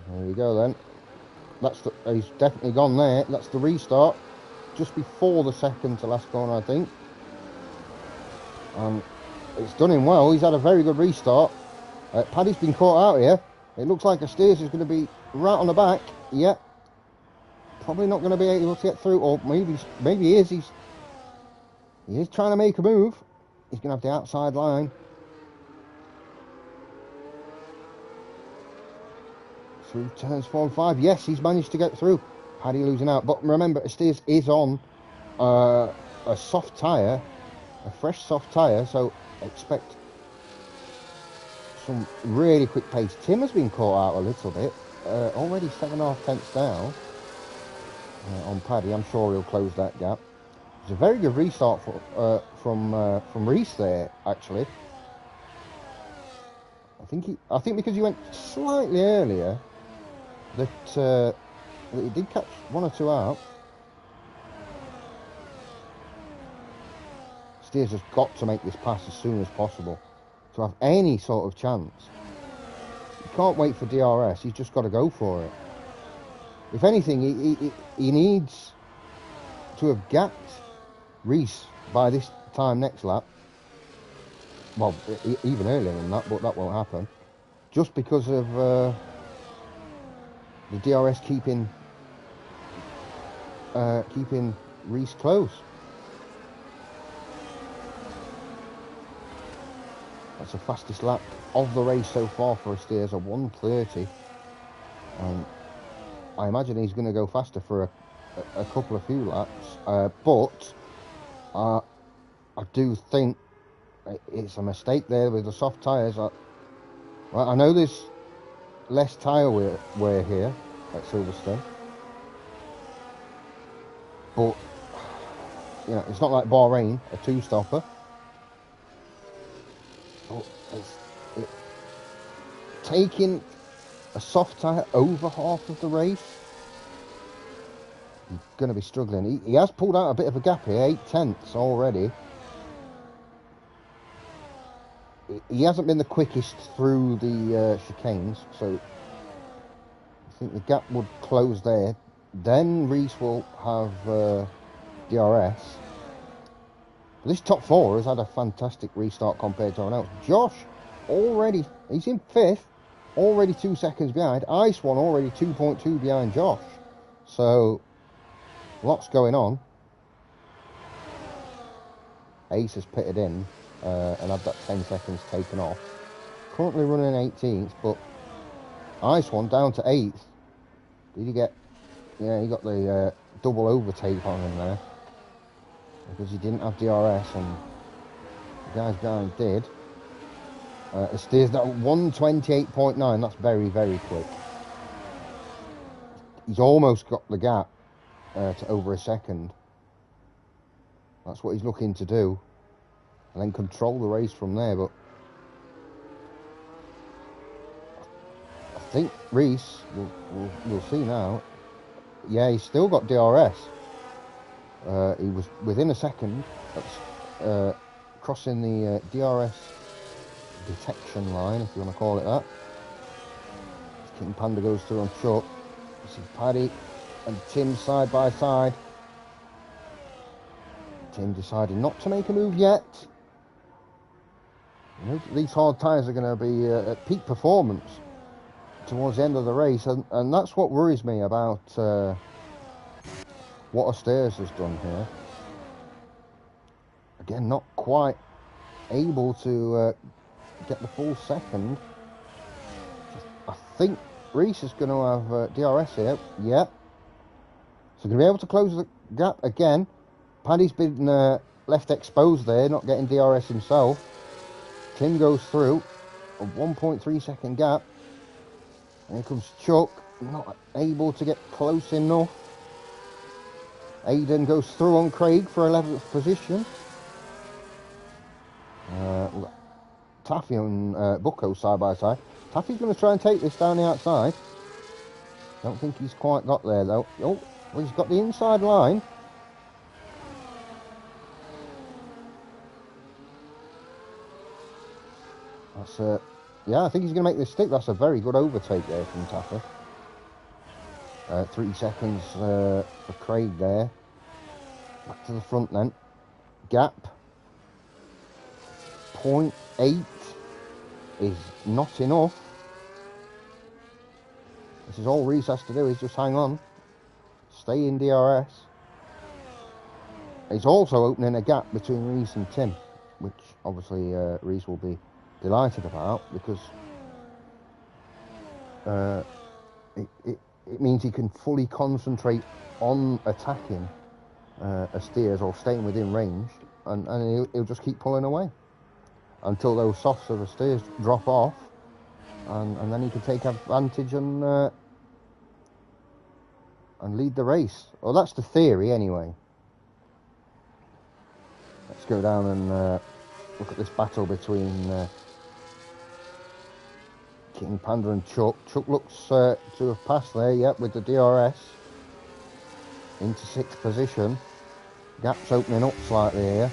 Speaker 1: There we go then. He's definitely gone there. That's the restart. Just before the second to last corner, I think. And it's done him well. He's had a very good restart. Paddy's been caught out here. It looks like Asteers is going to be right on the back. Yeah. Probably not going to be able to get through. Or maybe he is. He is trying to make a move. He's going to have the outside line. Through turns 4 and 5. Yes, he's managed to get through. Paddy losing out. But remember, Asteers is on a soft tyre. A fresh soft tyre. So expect some really quick pace. Tim has been caught out a little bit. Already 7.5 tenths down on Paddy. I'm sure he'll close that gap. It's a very good restart from Reese there, actually. I think because he went slightly earlier that he did catch 1 or 2 out. Steers has got to make this pass as soon as possible to have any sort of chance. You can't wait for DRS. He's just got to go for it. If anything, he needs to have gapped Reese by this time next lap. Well, even earlier than that, but that won't happen. Just because of the DRS keeping Reese close. That's the fastest lap of the race so far for Asteers, a 1:30. I imagine he's going to go faster for a couple of few laps, but I do think it's a mistake there with the soft tyres. Well, I know there's less tyre wear here at Silverstone, but you know, it's not like Bahrain, a 2-stopper. But taking a soft tyre over half of the race, he's going to be struggling. He has pulled out a bit of a gap here, 8 tenths already. He hasn't been the quickest through the chicanes, so I think the gap would close there. Then Reese will have DRS. This top 4 has had a fantastic restart compared to everyone else. Josh already, he's in 5th, already 2 seconds behind. Ice One already 2.2 behind Josh. So, lots going on. Ace has pitted in and had that 10 seconds taken off. Currently running 18th, but Ice One down to 8th. Did he get, yeah, he got the double overtake on him there. Because he didn't have DRS and the guys behind did. It steers that 1:28.9. That's very, very quick. He's almost got the gap to over a second. That's what he's looking to do. And then control the race from there. But I think Reese, we'll see now. Yeah, he's still got DRS. He was within a second. That's crossing the DRS detection line, if you want to call it that. King Panda goes through on short. You see Paddy and Tim side by side. Tim decided not to make a move yet. You know, these hard tyres are going to be at peak performance towards the end of the race, and that's what worries me about what Astairs has done here. Again, not quite able to get the full second. I think Reese is going to have DRS here. Yeah. So going to be able to close the gap again. Paddy's been left exposed there, not getting DRS himself. Tim goes through a 1.3 second gap. And here comes Chuck, not able to get close enough. Aiden goes through on Craig for 11th position. Taffy and Bucko side by side. Taffy's going to try and take this down the outside. Don't think he's quite got there though. Oh, well, he's got the inside line. That's yeah, I think he's going to make this stick. That's a very good overtake there from Taffy. 3 seconds for Craig there. Back to the front then. Gap. 0.8 is not enough. This is all Reese has to do, is just hang on. Stay in DRS. It's also opening a gap between Reese and Tim, which obviously Reese will be delighted about, because it means he can fully concentrate on attacking Astairs or staying within range, and he'll just keep pulling away until those softs of Astairs drop off, and then he can take advantage and lead the race. Well, that's the theory anyway. Let's go down and look at this battle between King Panda and Chuck. Chuck looks to have passed there, yep, with the DRS into 6th position. Gap's opening up slightly here.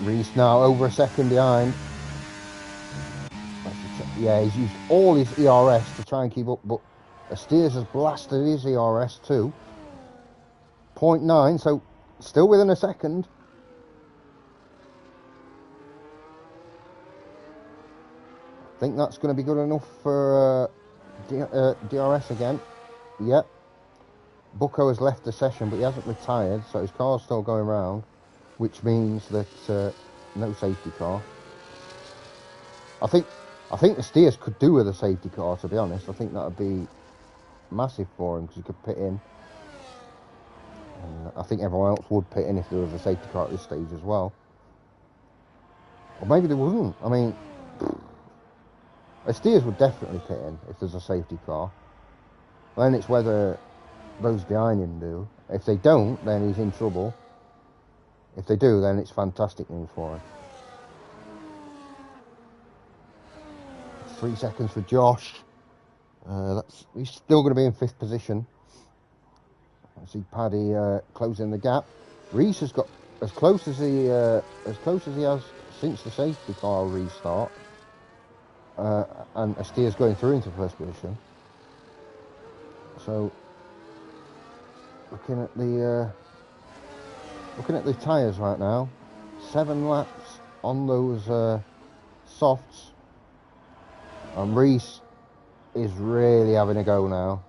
Speaker 1: Reese now over a second behind. Yeah, he's used all his ERS to try and keep up, but Astairs has blasted his ERS too. 0.9, so still within a second. I think that's going to be good enough for DRS again. Yep. Bucko has left the session, but he hasn't retired, so his car's still going round, which means that no safety car. I think the Steers could do with a safety car, to be honest. I think that would be massive for him, because he could pit in. And I think everyone else would pit in if there was a safety car at this stage as well. Or maybe they wouldn't. I mean, the Steers would definitely pit in if there's a safety car. Then it's whether those behind him do. If they don't, then he's in trouble. If they do, then it's fantastic news for him. 3 seconds for Josh. He's still going to be in 5th position. I see Paddy closing the gap. Reese has got as close as he has since the safety car restart. And Astairs going through into 1st position. So looking at the tyres right now, 7 laps on those softs, and Reese is really having a go now.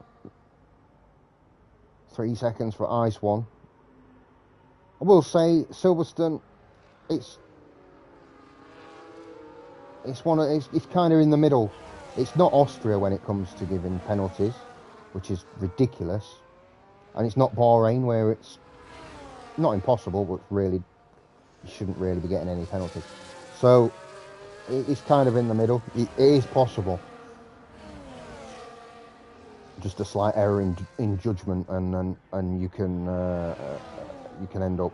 Speaker 1: 3 seconds for Ice One. I will say Silverstone, it's kind of in the middle. It's not Austria when it comes to giving penalties, which is ridiculous, and it's not Bahrain where it's not impossible, but really you shouldn't really be getting any penalties. So it's kind of in the middle. It is possible. Just a slight error in judgment, and you can end up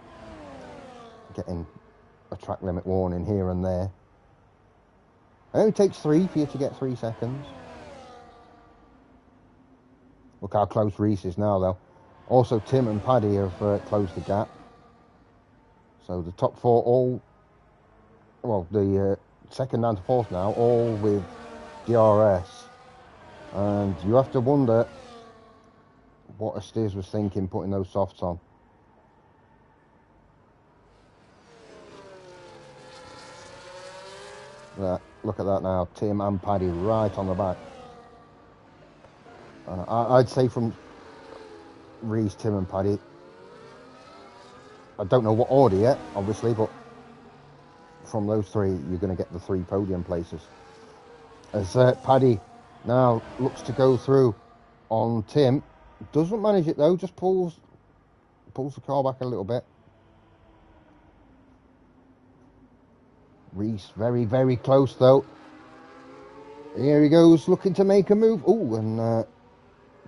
Speaker 1: getting a track limit warning here and there. It only takes 3 for you to get 3 seconds. Look how close Reese is now, though. Also, Tim and Paddy have closed the gap. So the top 4 all, well, the 2nd down to 4th now, all with DRS. And you have to wonder what Astairs was thinking putting those softs on. Look at that now. Tim and Paddy right on the back. I'd say from Reese, Tim and Paddy. I don't know what order yet, obviously, but from those three, you're going to get the 3 podium places. As Paddy now looks to go through on Tim. Doesn't manage it though, just pulls the car back a little bit. Reese very, very close though. Here he goes, looking to make a move. Oh, and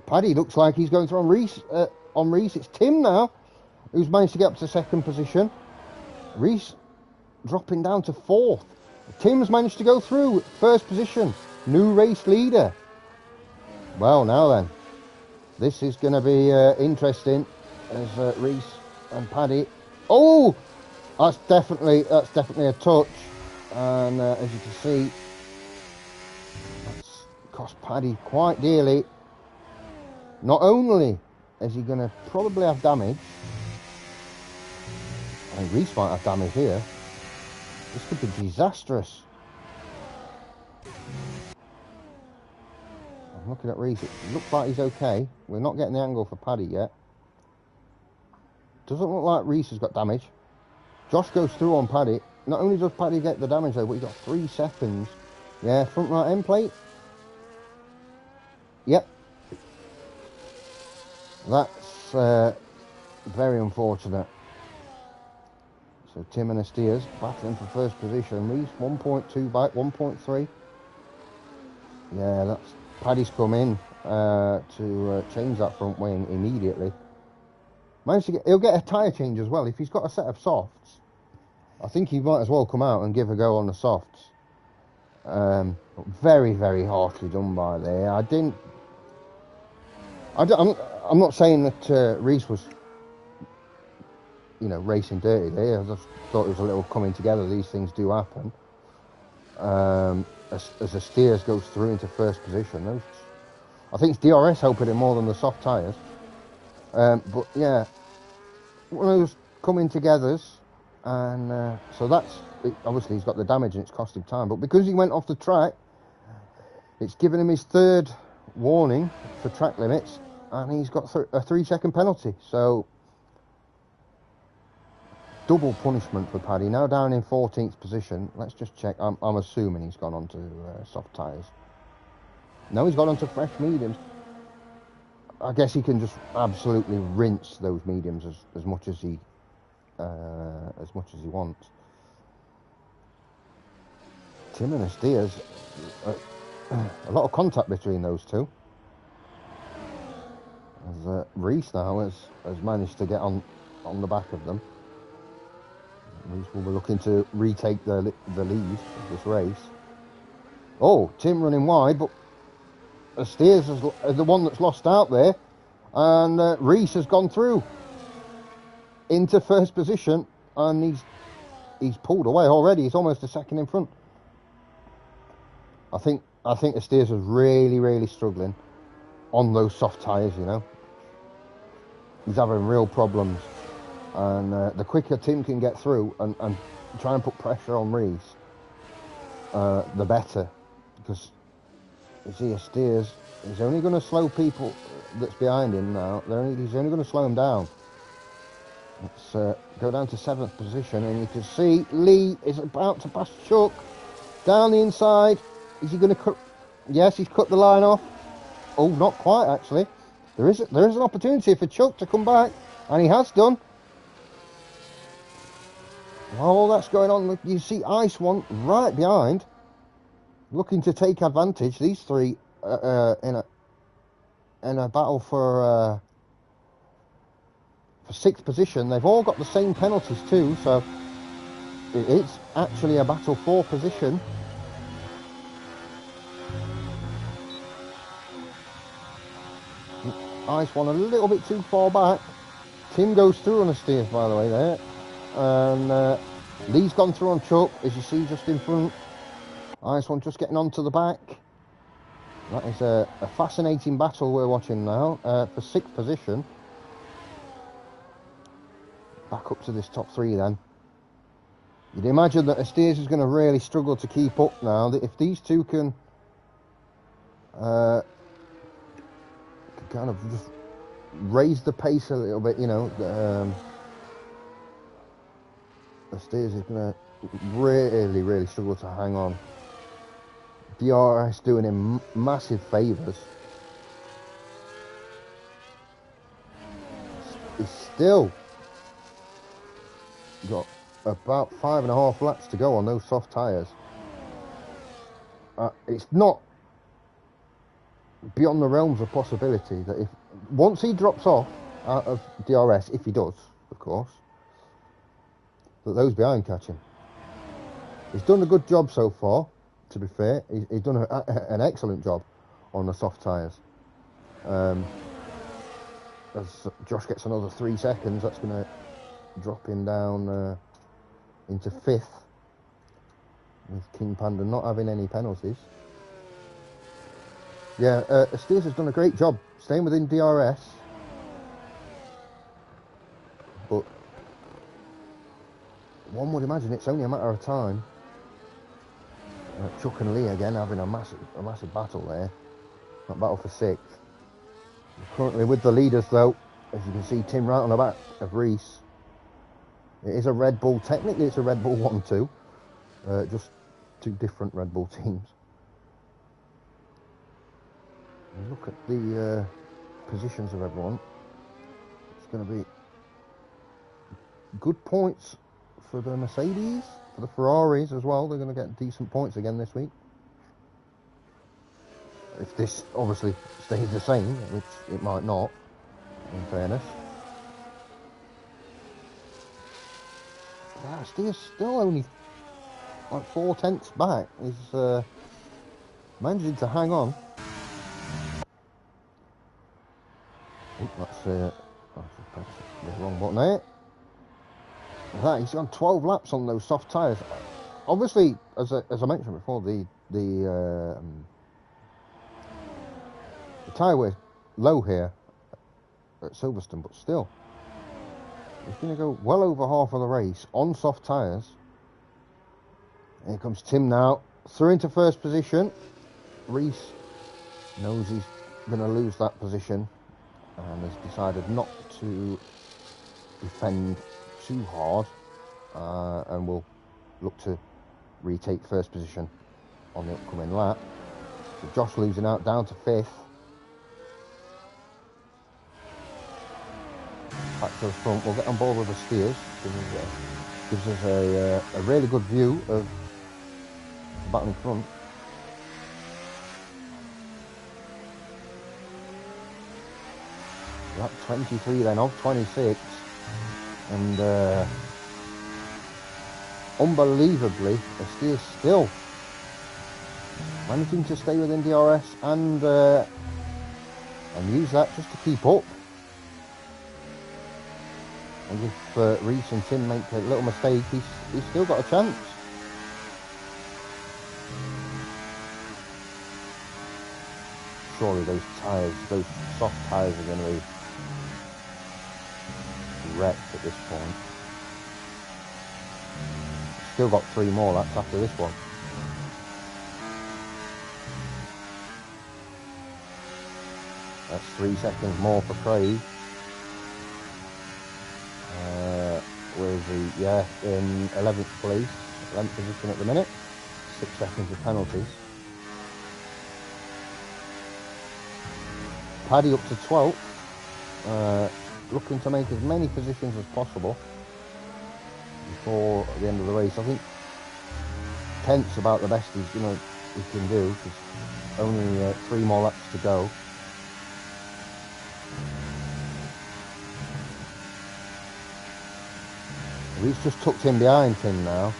Speaker 1: Paddy looks like he's going through on Reese. It's Tim now who's managed to get up to 2nd position. Reese dropping down to 4th. Tim's managed to go through 1st position. New race leader. Well, now then, this is going to be interesting as Reese and Paddy. Oh, that's definitely a touch, and as you can see, that's cost Paddy quite dearly. Not only is he going to probably have damage, and Reese might have damage here. This could be disastrous. I'm looking at Reese. It looks like he's okay. We're not getting the angle for Paddy yet. Doesn't look like Reese has got damage. Josh goes through on Paddy. Not only does Paddy get the damage though, but he's got 3 seconds. Yeah, front right end plate. Yep. That's very unfortunate. So Tim and Esteers battling for 1st position. Reese 1.2 back, 1.3. Yeah, that's Paddy's come in to change that front wing immediately. He'll get a tyre change as well. If he's got a set of softs, I think he might as well come out and give a go on the softs. Very, very harshly done by there. I'm not saying that Reese was, racing dirty there. I just thought it was a little coming together. These things do happen. As the steers goes through into 1st position. I think it's DRS helping him more than the soft tyres. But yeah, one of those coming togethers, and so that's obviously he's got the damage and it's cost him time. But because he went off the track, it's given him his 3rd warning for track limits, and he's got a 3-second penalty. So double punishment for Paddy. Now down in 14th position. Let's just check. I'm assuming he's gone on to soft tyres. No, he's gone on to fresh mediums. I guess he can just absolutely rinse those mediums as much as he wants. Tim and Esteers, a lot of contact between those two. As Reese now has managed to get on the back of them. Reese will be looking to retake the lead of this race. Oh, Tim running wide, but Steers is the one that's lost out there, and Reese has gone through into 1st position, and he's pulled away already. He's almost a second in front. I think Steers was really, really struggling on those soft tyres. He's having real problems, and the quicker Tim can get through and try and put pressure on Reese, the better, because you see, Steers is only going to slow people that's behind him now. He's only going to slow them down. Let's go down to 7th position, and you can see Lee is about to pass Chuck down the inside. Is he going to cut? Yes, he's cut the line off. Oh, not quite actually. There is an opportunity for Chuck to come back, and he has done. While all that's going on, you see Ice One right behind, looking to take advantage. These three in a battle for 6th position. They've all got the same penalties too, so it's actually a battle for position. Ice One a little bit too far back. Tim goes through on the steers, by the way, there. And Lee's gone through on Chuck, as you see, just in front. Ice One just getting onto the back. That is a fascinating battle we're watching now for 6th position. Back up to this top 3 then. You'd imagine that Steers is going to really struggle to keep up now. That if these two can kind of just raise the pace a little bit, you know, Steers is going to really struggle to hang on. DRS doing him massive favours. He's still got about 5.5 laps to go on those soft tyres. It's not beyond the realms of possibility that if once he drops off out of DRS, if he does, of course, that those behind catch him. He's done a good job so far, to be fair. He's done an excellent job on the soft tyres. As Josh gets another 3 seconds, that's going to drop him down into 5th, with King Panda not having any penalties. Yeah, Steers has done a great job staying within DRS, but one would imagine it's only a matter of time. Chuck and Lee again having a massive battle there. That battle for 6th. Currently with the leaders though, as you can see, Tim right on the back of Reese. It is a Red Bull, technically it's a Red Bull 1-2, just 2 different Red Bull teams. And look at the positions of everyone. It's going to be good points for the Mercedes, for the Ferraris as well. They're going to get decent points again this week. If this obviously stays the same, which it might not, in fairness. Steers still only like 4/10 back. He's managing to hang on. Oh, that's the wrong button there. That he's gone 12 laps on those soft tyres. Obviously, as I mentioned before, the tyre weight's low here at Silverstone, but still, he's going to go well over half of the race on soft tyres. Here comes Tim now, through into 1st position. Reese knows he's going to lose that position and has decided not to defend too hard, and will look to retake 1st position on the upcoming lap. So Josh losing out down to 5th. Back to the front, we'll get on board with the Steers. Gives us a really good view of the battle in front. Lap 23 then of 26, and unbelievably, the Steers still managing to stay within DRS and use that just to keep up. And if Reese and Tim make a little mistake, he's still got a chance. Surely those tyres, those soft tyres are going to be wrecked at this point. Still got 3 more laps after this one. That's 3 seconds more for Craig. Where is he? Yeah, in 11th place, 11th position at the minute. 6 seconds of penalties. Paddy up to 12th, looking to make as many positions as possible before the end of the race. I think 10th's about the best he can do, because only 3 more laps to go. He's just tucked in behind him now.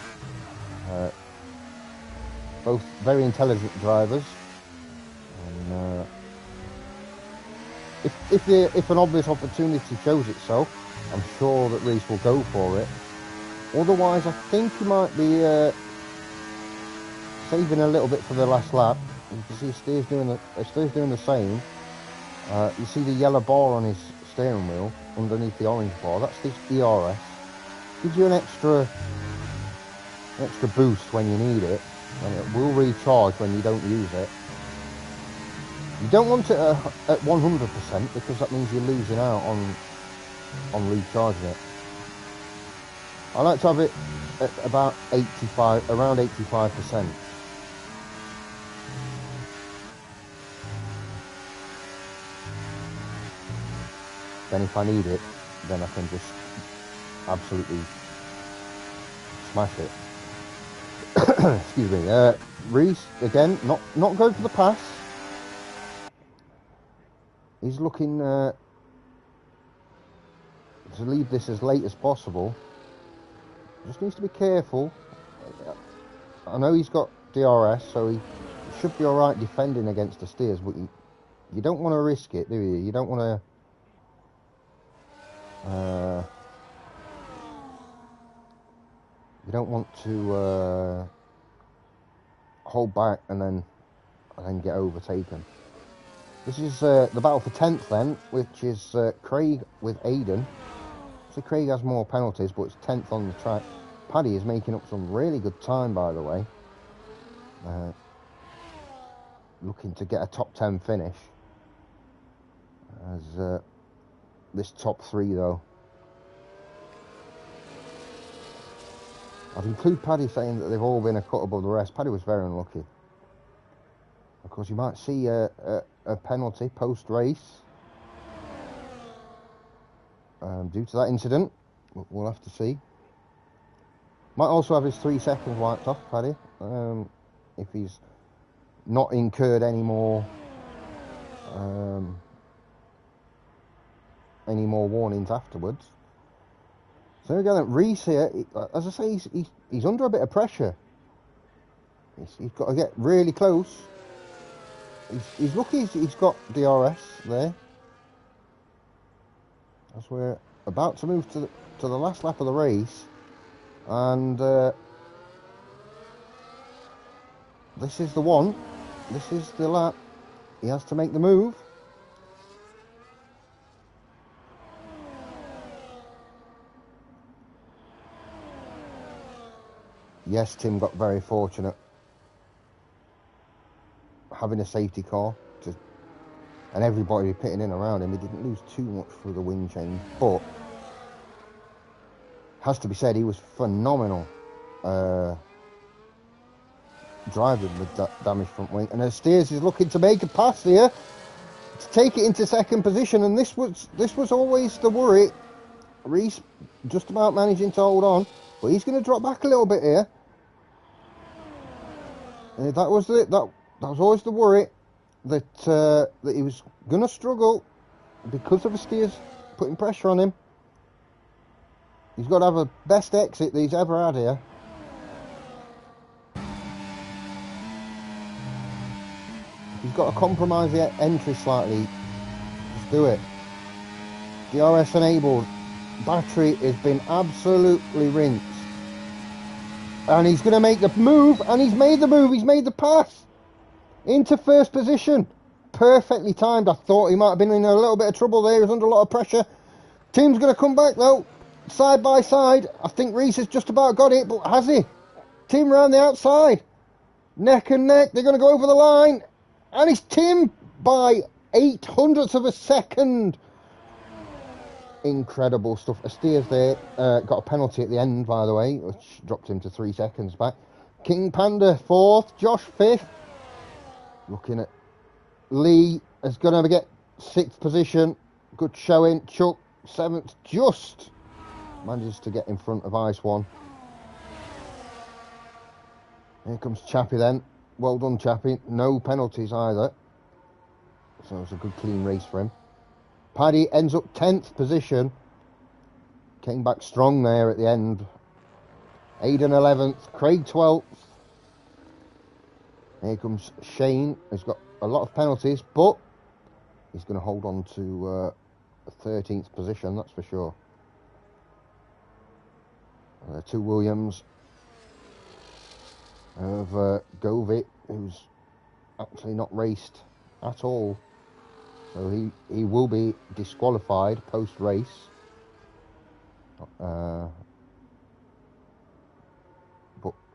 Speaker 1: Both very intelligent drivers. And if an obvious opportunity shows itself, I'm sure that Reese will go for it. Otherwise, I think he might be saving a little bit for the last lap. You can see Steers doing the same. You see the yellow bar on his steering wheel underneath the orange bar. That's his ERS. Gives you an extra extra boost when you need it, and it will recharge when you don't use it. You don't want it at 100% because that means you're losing out on recharging it. I like to have it at about 85, around 85%. Then if I need it, then I can just absolutely smash it. Excuse me. Reese again, not going for the pass. He's looking to leave this as late as possible. Just needs to be careful. I know he's got DRS, so he should be all right defending against the steers, but you don't want to risk it, do you? You don't want to. You don't want to hold back and then get overtaken. This is the battle for 10th then, which is Craig with Aiden. So Craig has more penalties, but it's 10th on the track. Paddy is making up some really good time, by the way. Looking to get a top 10 finish. As this top 3 though. I'd include Paddy saying that they've all been a cut above the rest. Paddy was very unlucky. Of course, you might see a penalty post-race due to that incident. We'll have to see. Might also have his 3 seconds wiped off, Paddy, if he's not incurred any more warnings afterwards. So again, Reese here, as I say, he's under a bit of pressure. He's got to get really close. He's lucky he's got DRS there. As we're about to move to the last lap of the race, and this is the one. This is the lap. He has to make the move. Yes, Tim got very fortunate having a safety car, and everybody pitting in around him. He didn't lose too much through the wing change, but has to be said, he was phenomenal driving with that damaged front wing. And Steers is looking to make a pass here to take it into second position, and this was always the worry. Reese just about managing to hold on, but he's going to drop back a little bit here. That was always the worry, that he was going to struggle because of the steers putting pressure on him. He's got to have a best exit that he's ever had here. If he's got to compromise the entry slightly, just do it. DRS enabled. Battery has been absolutely rinsed. And he's going to make the move, and he's made the move, he's made the pass into first position. Perfectly timed. I thought he might have been in a little bit of trouble there. He was under a lot of pressure. Tim's going to come back though, side by side. I think Reese has just about got it, but has he? Tim round the outside. Neck and neck, they're going to go over the line. And it's Tim by 0.08 of a second. Incredible stuff. Steers there got a penalty at the end, by the way, which dropped him to 3 seconds back. King Panda 4th, Josh 5th. Looking at Lee is going to get 6th position. Good showing. Chuck 7th, just manages to get in front of Ice One. Here comes Chappie then. Well done, Chappie. No penalties either. So it's a good clean race for him. Paddy ends up 10th position. Came back strong there at the end. Aiden 11th. Craig 12th. Here comes Shane. He's got a lot of penalties, but he's going to hold on to a 13th position, that's for sure. 2 Williams of Govit, who's actually not raced at all. So he will be disqualified post-race. But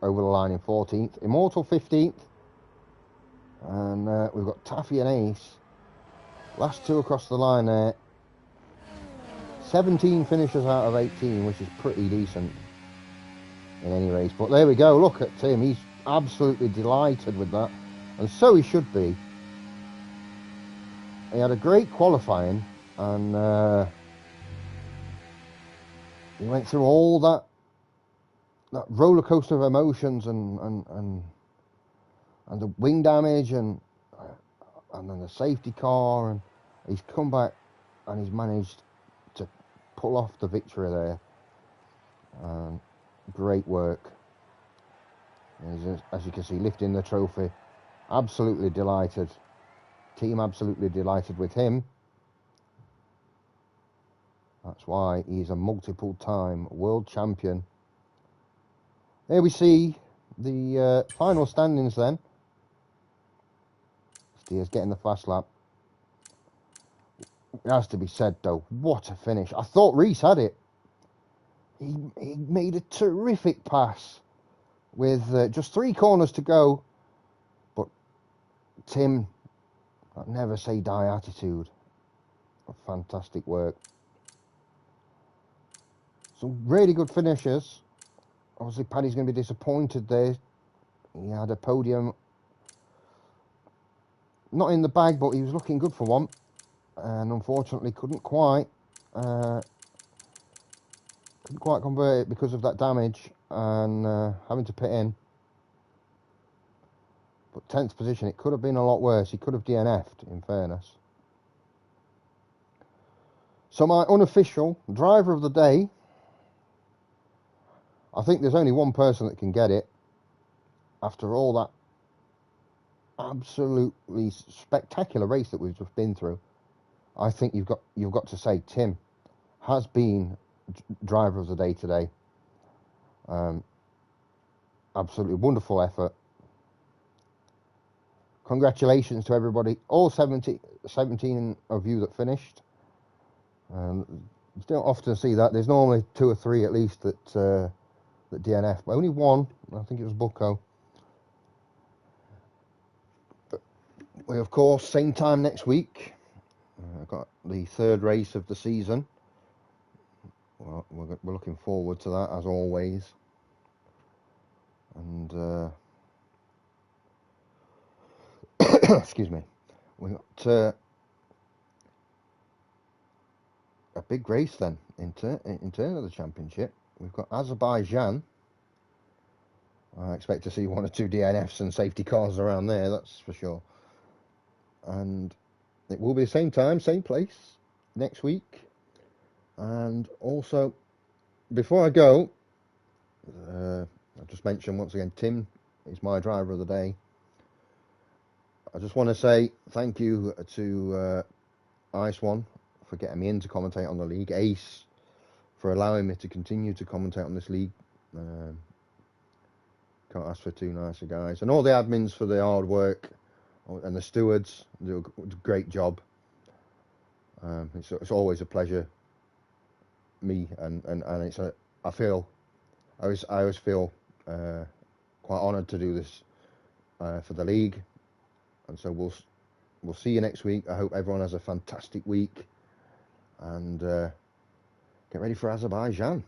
Speaker 1: over the line in 14th. Immortal 15th. And we've got Taffy and Ace. Last two across the line there. 17 finishes out of 18, which is pretty decent in any race. But there we go. Look at Tim. He's absolutely delighted with that. And so he should be. He had a great qualifying. And he went through all that roller coaster of emotions and the wing damage and then the safety car, and he's come back and he's managed to pull off the victory there. Great work. As you can see, lifting the trophy. Absolutely delighted. Team absolutely delighted with him. That's why he's a multiple time world champion. There we see the final standings then. Steers getting the fast lap. It has to be said though, what a finish. I thought Reese had it. He made a terrific pass with just 3 corners to go. But Tim, that never say die attitude. Fantastic work. Some really good finishes. Obviously Paddy's going to be disappointed there. He had a podium. Not in the bag, but he was looking good for one. And unfortunately couldn't quite convert it because of that damage and having to pit in. But 10th position, it could have been a lot worse. He could have DNF'd, in fairness. So my unofficial driver of the day, I think there's only one person that can get it after all that absolutely spectacular race that we've just been through. I think you've got to say Tim has been driver of the day today. Absolutely wonderful effort. Congratulations to everybody, all 17 of you that finished. You don't often see that. There's normally 2 or 3 at least that DNF, but only one. I think it was Bucco. But we, of course, same time next week. I've got the 3rd race of the season. Well, we're looking forward to that as always. And excuse me, we got a big race then in terms of the championship. We've got Azerbaijan. I expect to see 1 or 2 DNFs and safety cars around there, that's for sure. And it will be the same time, same place next week. And also, before I go, I just mentioned once again, Tim is my driver of the day. I just want to say thank you to Ice One for getting me in to commentate on the league, Ace for allowing me to continue to commentate on this league. Can't ask for 2 nicer guys, and all the admins for the hard work, and the stewards do a great job. It's always a pleasure. Me and it's I always feel quite honoured to do this for the league, and so we'll see you next week. I hope everyone has a fantastic week, and get ready for Azerbaijan.